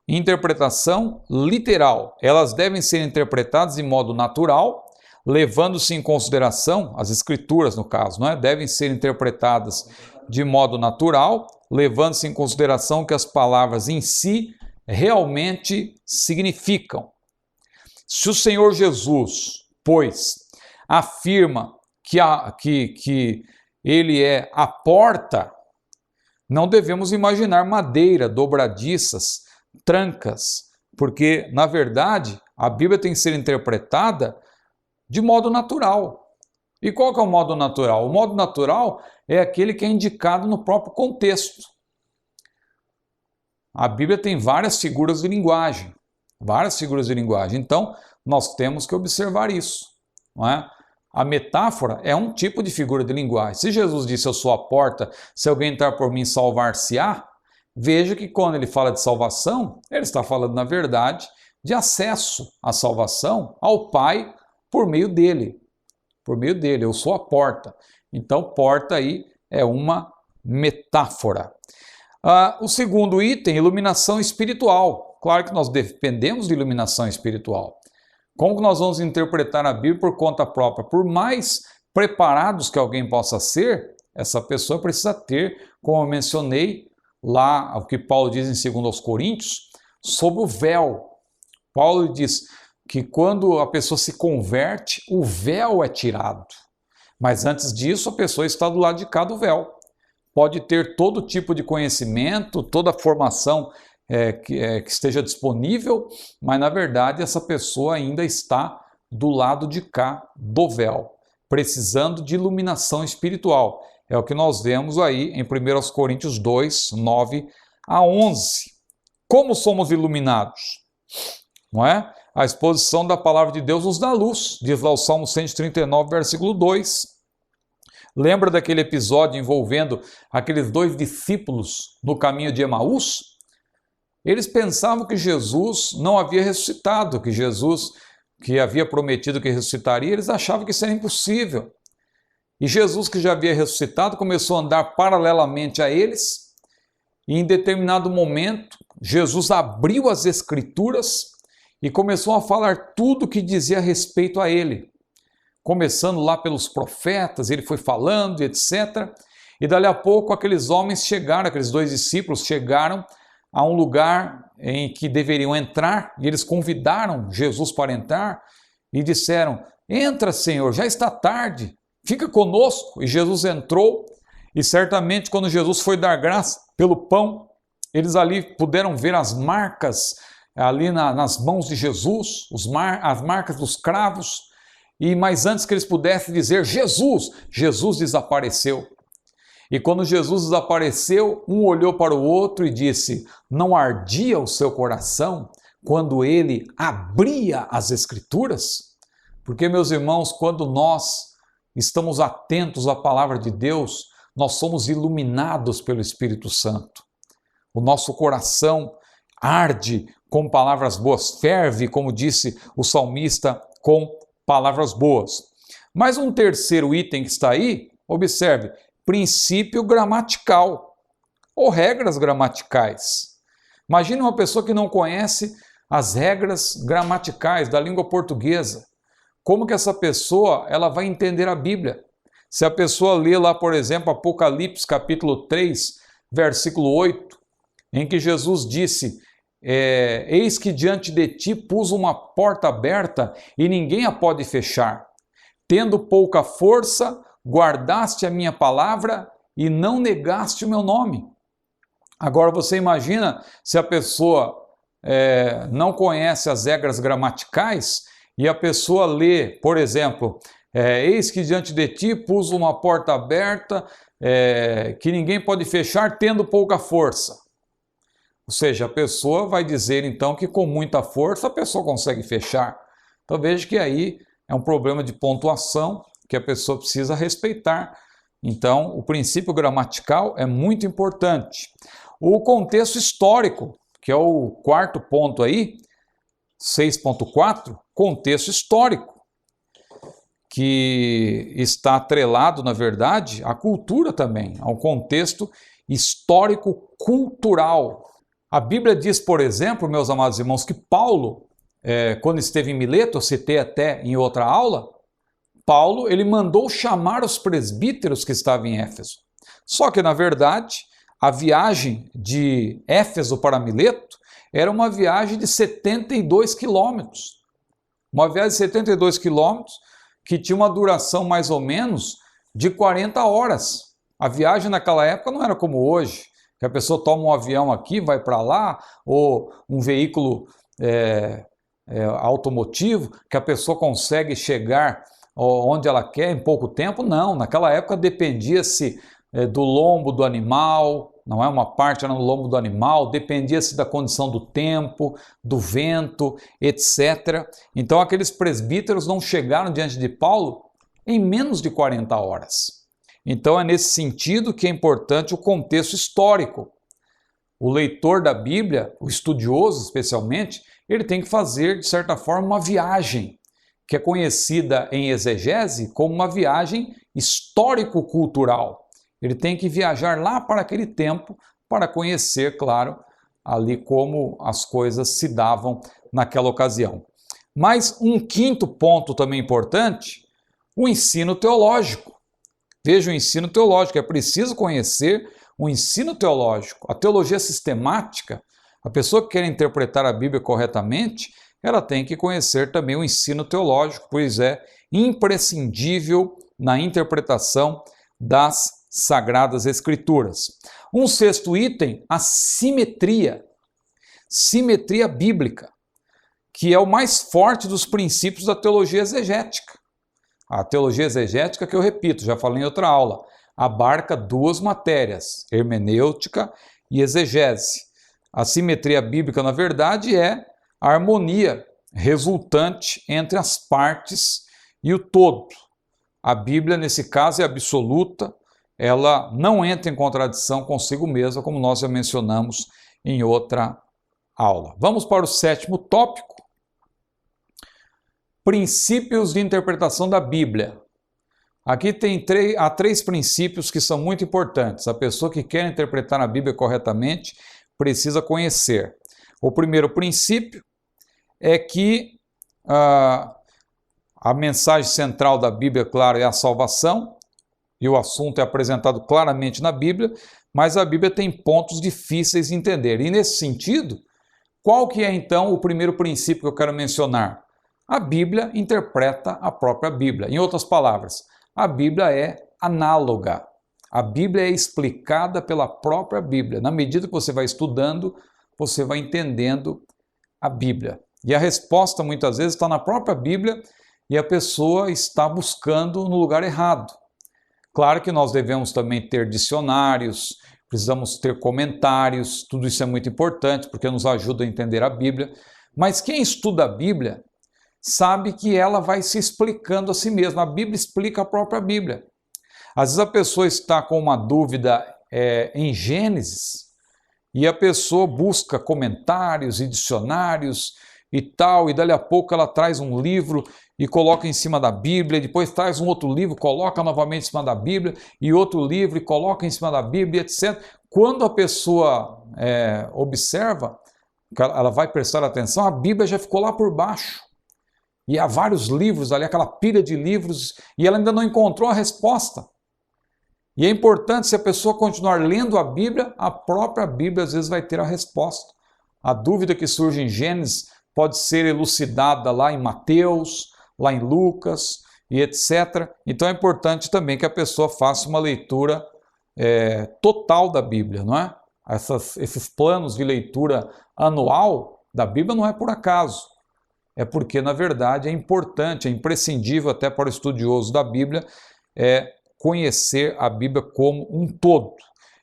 Interpretação literal. Elas devem ser interpretadas de modo natural, levando-se em consideração, as escrituras no caso, não é? Devem ser interpretadas de modo natural, levando-se em consideração que as palavras em si realmente significam. Se o Senhor Jesus, pois, afirma que ele é a porta, não devemos imaginar madeira, dobradiças, trancas, porque, na verdade, a Bíblia tem que ser interpretada de modo natural. E qual que é o modo natural? O modo natural é aquele que é indicado no próprio contexto. A Bíblia tem várias figuras de linguagem, então nós temos que observar isso, não é? A metáfora é um tipo de figura de linguagem. Se Jesus disse, eu sou a porta, se alguém entrar por mim, salvar-se-á, veja que quando ele fala de salvação, ele está falando, na verdade, de acesso à salvação ao Pai por meio dele. Por meio dele, eu sou a porta. Então, porta aí é uma metáfora. O segundo item, iluminação espiritual. Claro que nós dependemos de iluminação espiritual. Como que nós vamos interpretar a Bíblia por conta própria? Por mais preparados que alguém possa ser, essa pessoa precisa ter, como eu mencionei lá, o que Paulo diz em 2 Coríntios, sobre o véu. Paulo diz que quando a pessoa se converte, o véu é tirado. Mas antes disso, a pessoa está do lado de cá do véu. Pode ter todo tipo de conhecimento, toda a formação que esteja disponível, mas na verdade essa pessoa ainda está do lado de cá do véu, precisando de iluminação espiritual. É o que nós vemos aí em 1 Coríntios 2, 9 a 11. Como somos iluminados? Não é? A exposição da palavra de Deus nos dá luz, diz lá o Salmo 139, versículo 2. Lembra daquele episódio envolvendo aqueles 2 discípulos no caminho de Emaús? Eles pensavam que Jesus não havia ressuscitado, que Jesus, que havia prometido que ressuscitaria, eles achavam que isso era impossível. E Jesus, que já havia ressuscitado, começou a andar paralelamente a eles, e em determinado momento, Jesus abriu as Escrituras e começou a falar tudo o que dizia a respeito a ele. Começando lá pelos profetas, ele foi falando, etc. E dali a pouco aqueles homens chegaram, aqueles 2 discípulos chegaram a um lugar em que deveriam entrar, e eles convidaram Jesus para entrar e disseram, entra, Senhor, já está tarde, fica conosco. E Jesus entrou, e certamente quando Jesus foi dar graça pelo pão, eles ali puderam ver as marcas ali nas mãos de Jesus, as marcas dos cravos, mas antes que eles pudessem dizer Jesus desapareceu. E quando Jesus desapareceu, um olhou para o outro e disse, não ardia o seu coração quando ele abria as Escrituras? Porque, meus irmãos, quando nós estamos atentos à palavra de Deus, nós somos iluminados pelo Espírito Santo. O nosso coração arde com palavras boas, ferve, como disse o salmista, com palavras boas. Mas um terceiro item que está aí, observe, princípio gramatical ou regras gramaticais. Imagine uma pessoa que não conhece as regras gramaticais da língua portuguesa. Como que essa pessoa ela vai entender a Bíblia? Se a pessoa lê lá, por exemplo, Apocalipse capítulo 3, versículo 8, em que Jesus disse: eis que diante de ti pus uma porta aberta e ninguém a pode fechar. Tendo pouca força, guardaste a minha palavra e não negaste o meu nome. Agora você imagina se a pessoa não conhece as regras gramaticais e a pessoa lê, por exemplo, eis que diante de ti pus uma porta aberta que ninguém pode fechar, tendo pouca força. Ou seja, a pessoa vai dizer então que com muita força a pessoa consegue fechar. Então veja que aí é um problema de pontuação que a pessoa precisa respeitar. Então o princípio gramatical é muito importante. O contexto histórico, que é o quarto ponto aí, 6.4, contexto histórico, que está atrelado, na verdade, à cultura também, ao contexto histórico-cultural. A Bíblia diz, por exemplo, meus amados irmãos, que Paulo, quando esteve em Mileto, eu citei até em outra aula, Paulo ele mandou chamar os presbíteros que estavam em Éfeso. Só que, na verdade, a viagem de Éfeso para Mileto era uma viagem de 72 quilômetros. Uma viagem de 72 quilômetros que tinha uma duração mais ou menos de 40 horas. A viagem naquela época não era como hoje, que a pessoa toma um avião aqui, vai para lá, ou um veículo automotivo, que a pessoa consegue chegar onde ela quer em pouco tempo. Não, naquela época dependia-se do lombo do animal, não é? Uma parte era no lombo do animal, dependia-se da condição do tempo, do vento, etc. Então aqueles presbíteros não chegaram diante de Paulo em menos de 40 horas. Então é nesse sentido que é importante o contexto histórico. O leitor da Bíblia, o estudioso especialmente, ele tem que fazer, de certa forma, uma viagem, que é conhecida em exegese como uma viagem histórico-cultural. Ele tem que viajar lá para aquele tempo para conhecer, claro, ali como as coisas se davam naquela ocasião. Mas um quinto ponto também importante, o ensino teológico. Veja o ensino teológico, é preciso conhecer o ensino teológico. A teologia sistemática, a pessoa que quer interpretar a Bíblia corretamente, ela tem que conhecer também o ensino teológico, pois é imprescindível na interpretação das Sagradas Escrituras. Um sexto item, a simetria. Simetria bíblica, que é o mais forte dos princípios da teologia exegética. A teologia exegética, que eu repito, já falei em outra aula, abarca duas matérias, hermenêutica e exegese. A simetria bíblica, na verdade, é a harmonia resultante entre as partes e o todo. A Bíblia, nesse caso, é absoluta, ela não entra em contradição consigo mesma, como nós já mencionamos em outra aula. Vamos para o sétimo tópico. Princípios de interpretação da Bíblia. Aqui há três princípios que são muito importantes. A pessoa que quer interpretar a Bíblia corretamente precisa conhecer. O primeiro princípio é que a mensagem central da Bíblia, claro, é a salvação, e o assunto é apresentado claramente na Bíblia, mas a Bíblia tem pontos difíceis de entender. E nesse sentido, qual que é então o primeiro princípio que eu quero mencionar? A Bíblia interpreta a própria Bíblia. Em outras palavras, a Bíblia é análoga. A Bíblia é explicada pela própria Bíblia. Na medida que você vai estudando, você vai entendendo a Bíblia. E a resposta muitas vezes está na própria Bíblia e a pessoa está buscando no lugar errado. Claro que nós devemos também ter dicionários, precisamos ter comentários, tudo isso é muito importante porque nos ajuda a entender a Bíblia. Mas quem estuda a Bíblia sabe que ela vai se explicando a si mesma. A Bíblia explica a própria Bíblia. Às vezes a pessoa está com uma dúvida em Gênesis e a pessoa busca comentários e dicionários e tal, e dali a pouco ela traz um livro e coloca em cima da Bíblia, depois traz um outro livro, coloca novamente em cima da Bíblia, e outro livro e coloca em cima da Bíblia, etc. Quando a pessoa observa, ela vai prestar atenção, a Bíblia já ficou lá por baixo. E há vários livros ali, aquela pilha de livros, e ela ainda não encontrou a resposta. E é importante, se a pessoa continuar lendo a Bíblia, a própria Bíblia às vezes vai ter a resposta. A dúvida que surge em Gênesis pode ser elucidada lá em Mateus, lá em Lucas e etc. Então é importante também que a pessoa faça uma leitura total da Bíblia, não é? Esses planos de leitura anual da Bíblia não é por acaso. É porque, na verdade, é importante, é imprescindível até para o estudioso da Bíblia conhecer a Bíblia como um todo.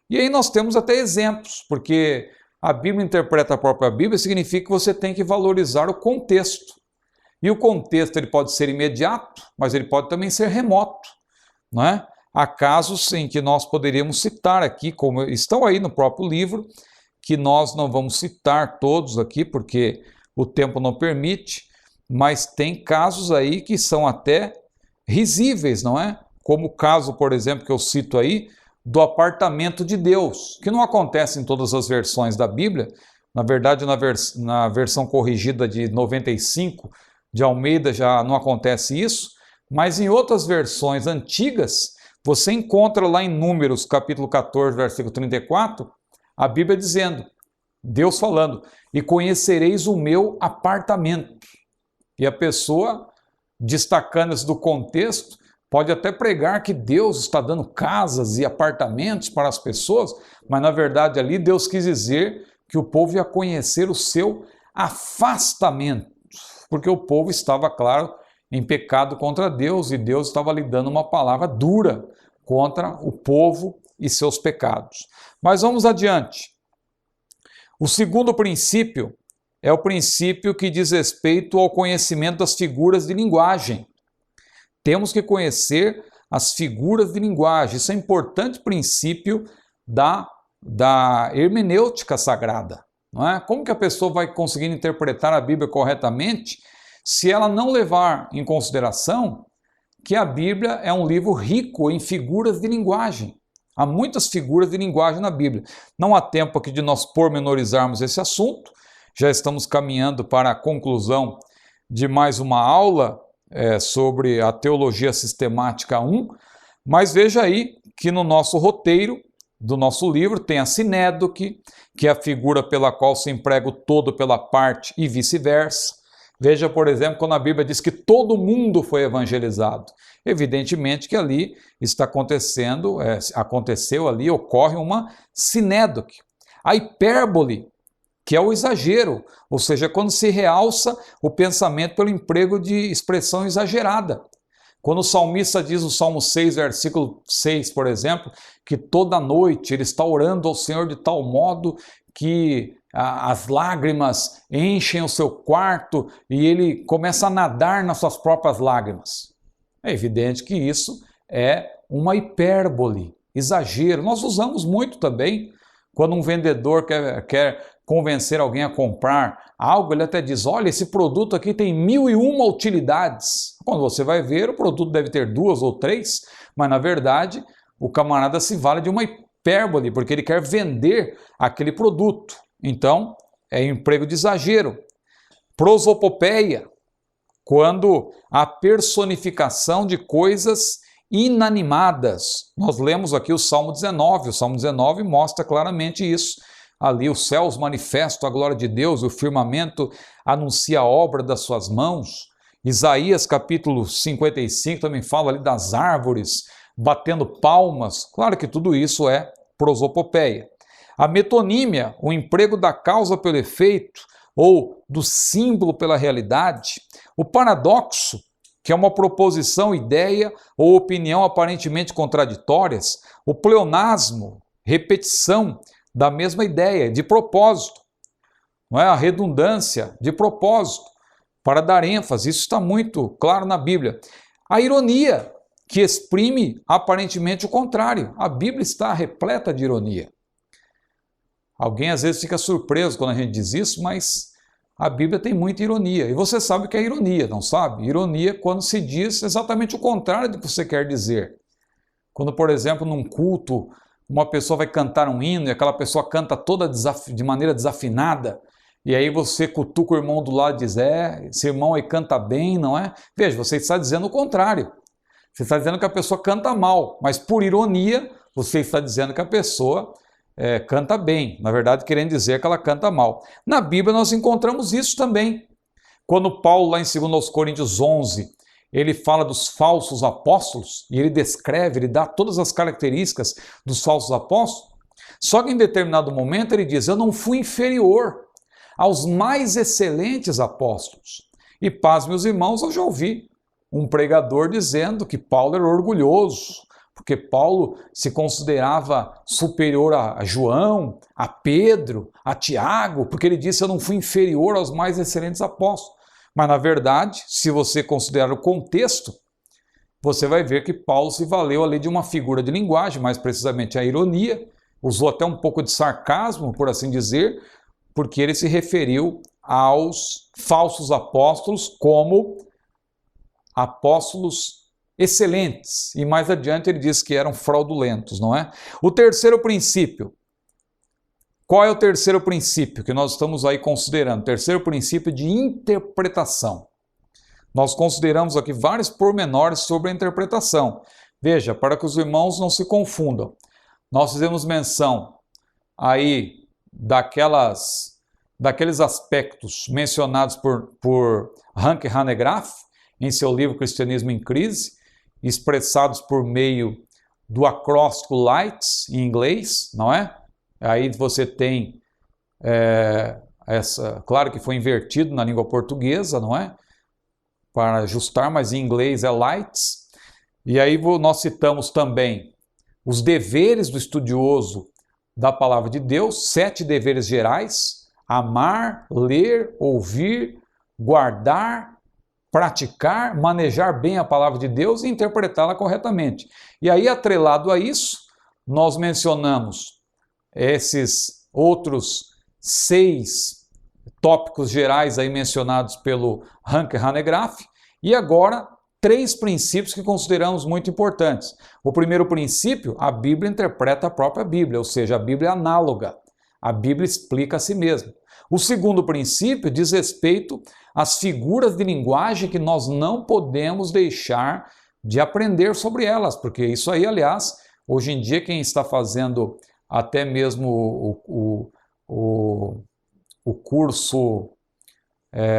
E aí nós temos até exemplos, porque a Bíblia interpreta a própria Bíblia significa que você tem que valorizar o contexto. E o contexto ele pode ser imediato, mas ele pode também ser remoto, não é? Há casos em que nós poderíamos citar aqui, como estão aí no próprio livro, que nós não vamos citar todos aqui, porque o tempo não permite, mas tem casos aí que são até risíveis, não é? Como o caso, por exemplo, que eu cito aí, do apartamento de Deus, que não acontece em todas as versões da Bíblia. Na verdade, na versão corrigida de 95 de Almeida já não acontece isso, mas em outras versões antigas, você encontra lá em Números, capítulo 14, versículo 34, a Bíblia dizendo, Deus falando, e conhecereis o meu apartamento. E a pessoa, destacando isso do contexto, pode até pregar que Deus está dando casas e apartamentos para as pessoas, mas na verdade ali Deus quis dizer que o povo ia conhecer o seu afastamento, porque o povo estava, claro, em pecado contra Deus e Deus estava lhe dando uma palavra dura contra o povo e seus pecados. Mas vamos adiante. O segundo princípio é o princípio que diz respeito ao conhecimento das figuras de linguagem. Temos que conhecer as figuras de linguagem. Isso é um importante princípio da hermenêutica sagrada. Não é? Como que a pessoa vai conseguir interpretar a Bíblia corretamente se ela não levar em consideração que a Bíblia é um livro rico em figuras de linguagem? Há muitas figuras de linguagem na Bíblia. Não há tempo aqui de nós pormenorizarmos esse assunto. Já estamos caminhando para a conclusão de mais uma aula sobre a Teologia Sistemática 1, mas veja aí que no nosso roteiro do nosso livro tem a sinédoque, que é a figura pela qual se emprega o todo pela parte e vice-versa. Veja, por exemplo, quando a Bíblia diz que todo mundo foi evangelizado. Evidentemente que ali está acontecendo, aconteceu ali, ocorre uma sinédoque. A hipérbole, que é o exagero, ou seja, quando se realça o pensamento pelo emprego de expressão exagerada. Quando o salmista diz no Salmo 6, versículo 6, por exemplo, que toda noite ele está orando ao Senhor de tal modo que as lágrimas enchem o seu quarto e ele começa a nadar nas suas próprias lágrimas. É evidente que isso é uma hipérbole, exagero. Nós usamos muito também quando um vendedor quer convencer alguém a comprar algo, ele até diz, olha, esse produto aqui tem 1001 utilidades. Quando você vai ver, o produto deve ter 2 ou 3, mas na verdade o camarada se vale de uma hipérbole, porque ele quer vender aquele produto. Então, é emprego de exagero. Prosopopeia, quando a personificação de coisas inanimadas. Nós lemos aqui o Salmo 19 mostra claramente isso. Ali os céus manifestam a glória de Deus, o firmamento anuncia a obra das suas mãos. Isaías capítulo 55 também fala ali das árvores batendo palmas. Claro que tudo isso é prosopopeia. A metonímia, o emprego da causa pelo efeito ou do símbolo pela realidade. O paradoxo, que é uma proposição, ideia ou opinião aparentemente contraditórias. O pleonasmo, repetição da mesma ideia, de propósito. Não é? A redundância, de propósito, para dar ênfase. Isso está muito claro na Bíblia. A ironia, que exprime aparentemente o contrário. A Bíblia está repleta de ironia. Alguém às vezes fica surpreso quando a gente diz isso, mas a Bíblia tem muita ironia. E você sabe o que é ironia, não sabe? Ironia é quando se diz exatamente o contrário do que você quer dizer. Quando, por exemplo, num culto, uma pessoa vai cantar um hino e aquela pessoa canta toda de maneira desafinada, e aí você cutuca o irmão do lado e diz, esse irmão aí canta bem, não é? Veja, você está dizendo o contrário. Você está dizendo que a pessoa canta mal, mas por ironia, você está dizendo que a pessoa canta bem. Na verdade, querendo dizer que ela canta mal. Na Bíblia nós encontramos isso também. Quando Paulo, lá em 2 Coríntios 11, ele fala dos falsos apóstolos, e ele descreve, ele dá todas as características dos falsos apóstolos, só que em determinado momento ele diz, eu não fui inferior aos mais excelentes apóstolos. E paz, meus irmãos, eu já ouvi um pregador dizendo que Paulo era orgulhoso, porque Paulo se considerava superior a João, a Pedro, a Tiago, porque ele disse, eu não fui inferior aos mais excelentes apóstolos. Mas, na verdade, se você considerar o contexto, você vai ver que Paulo se valeu ali de uma figura de linguagem, mais precisamente a ironia, usou até um pouco de sarcasmo, por assim dizer, porque ele se referiu aos falsos apóstolos como apóstolos excelentes. E mais adiante ele diz que eram fraudulentos, não é? O terceiro princípio. Qual é o terceiro princípio que nós estamos aí considerando? Terceiro princípio de interpretação. Nós consideramos aqui vários pormenores sobre a interpretação. Veja, para que os irmãos não se confundam. Nós fizemos menção aí daqueles aspectos mencionados por Hank Hanegraaff em seu livro Cristianismo em Crise, expressados por meio do acróstico LIGHTS em inglês, não é? Aí você tem claro que foi invertido na língua portuguesa, não é? Para ajustar, mas em inglês é LIGHTS. E aí nós citamos também os deveres do estudioso da palavra de Deus, 7 deveres gerais: amar, ler, ouvir, guardar, praticar, manejar bem a palavra de Deus e interpretá-la corretamente. E aí, atrelado a isso, nós mencionamos esses outros 6 tópicos gerais aí mencionados pelo Hank Hanegraaff, e agora 3 princípios que consideramos muito importantes. O primeiro princípio, a Bíblia interpreta a própria Bíblia, ou seja, a Bíblia é análoga. A Bíblia explica a si mesma. O segundo princípio diz respeito às figuras de linguagem que nós não podemos deixar de aprender sobre elas, porque isso aí, aliás, hoje em dia quem está fazendo até mesmo o curso,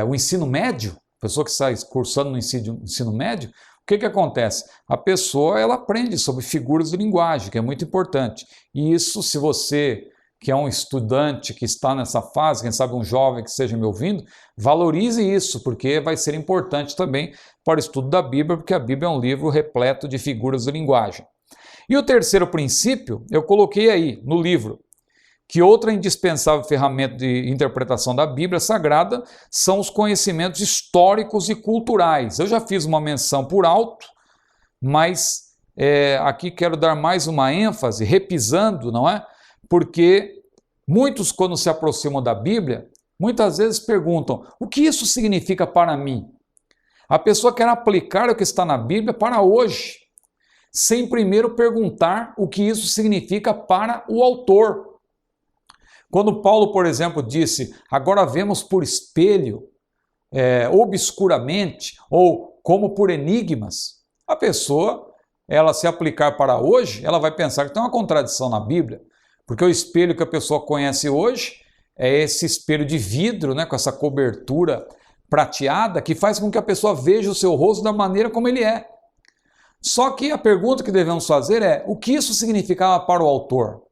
o ensino médio, a pessoa que está cursando no ensino médio, o que acontece? A pessoa ela aprende sobre figuras de linguagem, que é muito importante. E isso, se você que é um estudante que está nessa fase, quem sabe um jovem que esteja me ouvindo, valorize isso, porque vai ser importante também para o estudo da Bíblia, porque a Bíblia é um livro repleto de figuras de linguagem. E o terceiro princípio, eu coloquei aí no livro, que outra indispensável ferramenta de interpretação da Bíblia Sagrada são os conhecimentos históricos e culturais. Eu já fiz uma menção por alto, mas aqui quero dar mais uma ênfase, repisando, não é? Porque muitos, quando se aproximam da Bíblia, muitas vezes perguntam, o que isso significa para mim? A pessoa quer aplicar o que está na Bíblia para hoje, sem primeiro perguntar o que isso significa para o autor. Quando Paulo, por exemplo, disse, agora vemos por espelho, obscuramente, ou como por enigmas, a pessoa, ela se aplicar para hoje, ela vai pensar que tem uma contradição na Bíblia, porque o espelho que a pessoa conhece hoje é esse espelho de vidro, né, com essa cobertura prateada, que faz com que a pessoa veja o seu rosto da maneira como ele é. Só que a pergunta que devemos fazer é, o que isso significava para o autor?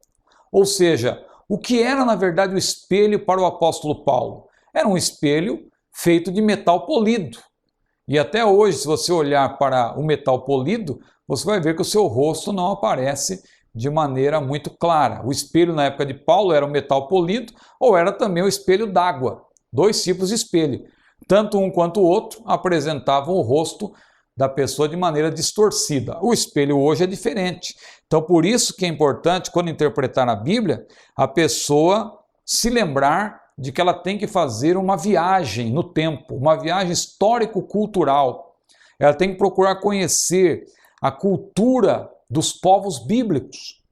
Ou seja, o que era, na verdade, o espelho para o apóstolo Paulo? Era um espelho feito de metal polido. E até hoje, se você olhar para o metal polido, você vai ver que o seu rosto não aparece de maneira muito clara. O espelho na época de Paulo era um metal polido ou era também o espelho d'água. 2 tipos de espelho. Tanto um quanto o outro apresentavam o rosto da pessoa de maneira distorcida. O espelho hoje é diferente. Então, por isso que é importante, quando interpretar a Bíblia, a pessoa se lembrar de que ela tem que fazer uma viagem no tempo, uma viagem histórico-cultural. Ela tem que procurar conhecer a cultura dos povos bíblicos.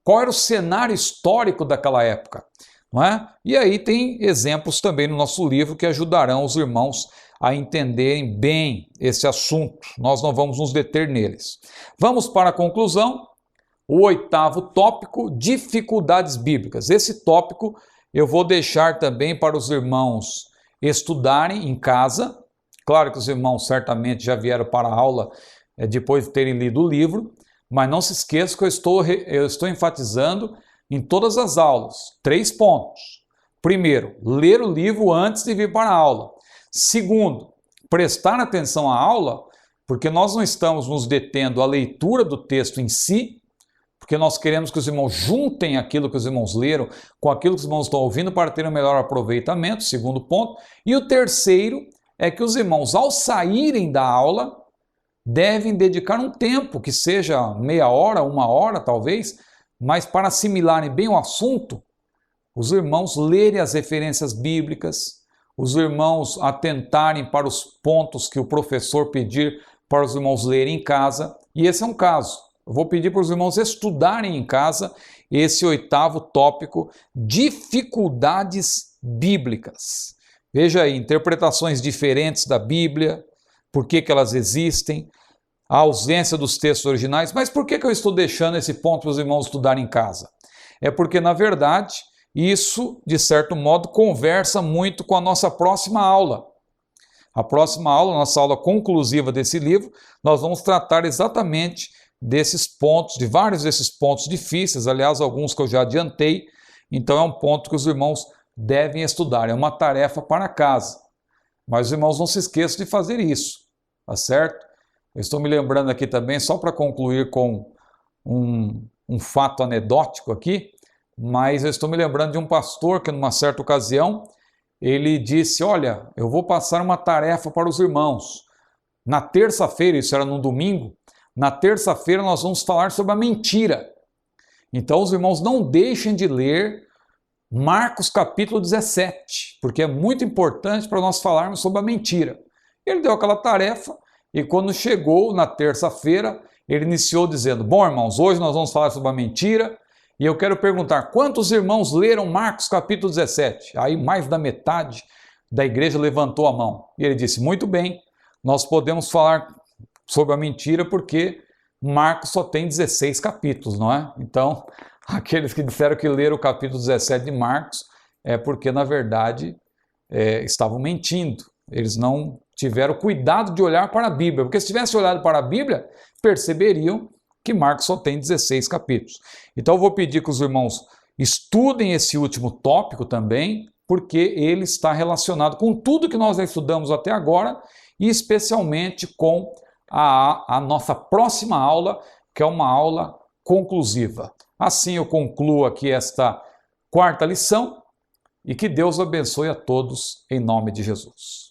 Qual era o cenário histórico daquela época? Não é? E aí tem exemplos também no nosso livro que ajudarão os irmãos a entenderem bem esse assunto. Nós não vamos nos deter neles. Vamos para a conclusão. O 8º tópico, dificuldades bíblicas. Esse tópico eu vou deixar também para os irmãos estudarem em casa. Claro que os irmãos certamente já vieram para a aula depois de terem lido o livro, mas não se esqueça que eu estou enfatizando em todas as aulas 3 pontos. Primeiro, ler o livro antes de vir para a aula. Segundo, prestar atenção à aula, porque nós não estamos nos detendo à leitura do texto em si, porque nós queremos que os irmãos juntem aquilo que os irmãos leram com aquilo que os irmãos estão ouvindo para ter um melhor aproveitamento, segundo ponto. E o terceiro é que os irmãos, ao saírem da aula, devem dedicar um tempo, que seja meia hora, 1 hora talvez, mas para assimilarem bem o assunto, os irmãos lerem as referências bíblicas, os irmãos atentarem para os pontos que o professor pedir para os irmãos lerem em casa, e esse é um caso. Eu vou pedir para os irmãos estudarem em casa esse 8º tópico, dificuldades bíblicas. Veja aí, interpretações diferentes da Bíblia, por que elas existem, a ausência dos textos originais. Mas por que eu estou deixando esse ponto para os irmãos estudarem em casa? É porque, na verdade, isso, de certo modo, conversa muito com a nossa próxima aula. A próxima aula, nossa aula conclusiva desse livro, nós vamos tratar exatamente desses pontos, de vários desses pontos difíceis, aliás, alguns que eu já adiantei. Então é um ponto que os irmãos devem estudar, é uma tarefa para casa. Mas os irmãos não se esqueçam de fazer isso, tá certo? Eu estou me lembrando aqui também, só para concluir com um fato anedótico aqui, mas eu estou me lembrando de um pastor que, numa certa ocasião, ele disse: olha, eu vou passar uma tarefa para os irmãos. Na terça-feira, isso era no domingo, na terça-feira nós vamos falar sobre a mentira. Então os irmãos não deixem de ler Marcos capítulo 17, porque é muito importante para nós falarmos sobre a mentira. Ele deu aquela tarefa e quando chegou na terça-feira, ele iniciou dizendo: bom, irmãos, hoje nós vamos falar sobre a mentira e eu quero perguntar, quantos irmãos leram Marcos capítulo 17? Aí mais da metade da igreja levantou a mão. E ele disse: muito bem, nós podemos falar sobre a mentira porque Marcos só tem 16 capítulos, não é? Então, aqueles que disseram que leram o capítulo 17 de Marcos é porque, na verdade, estavam mentindo. Eles não tiveram cuidado de olhar para a Bíblia, porque se tivessem olhado para a Bíblia, perceberiam que Marcos só tem 16 capítulos. Então eu vou pedir que os irmãos estudem esse último tópico também, porque ele está relacionado com tudo que nós já estudamos até agora, e especialmente com a nossa próxima aula, que é uma aula conclusiva. Assim eu concluo aqui esta 4ª lição, e que Deus abençoe a todos em nome de Jesus.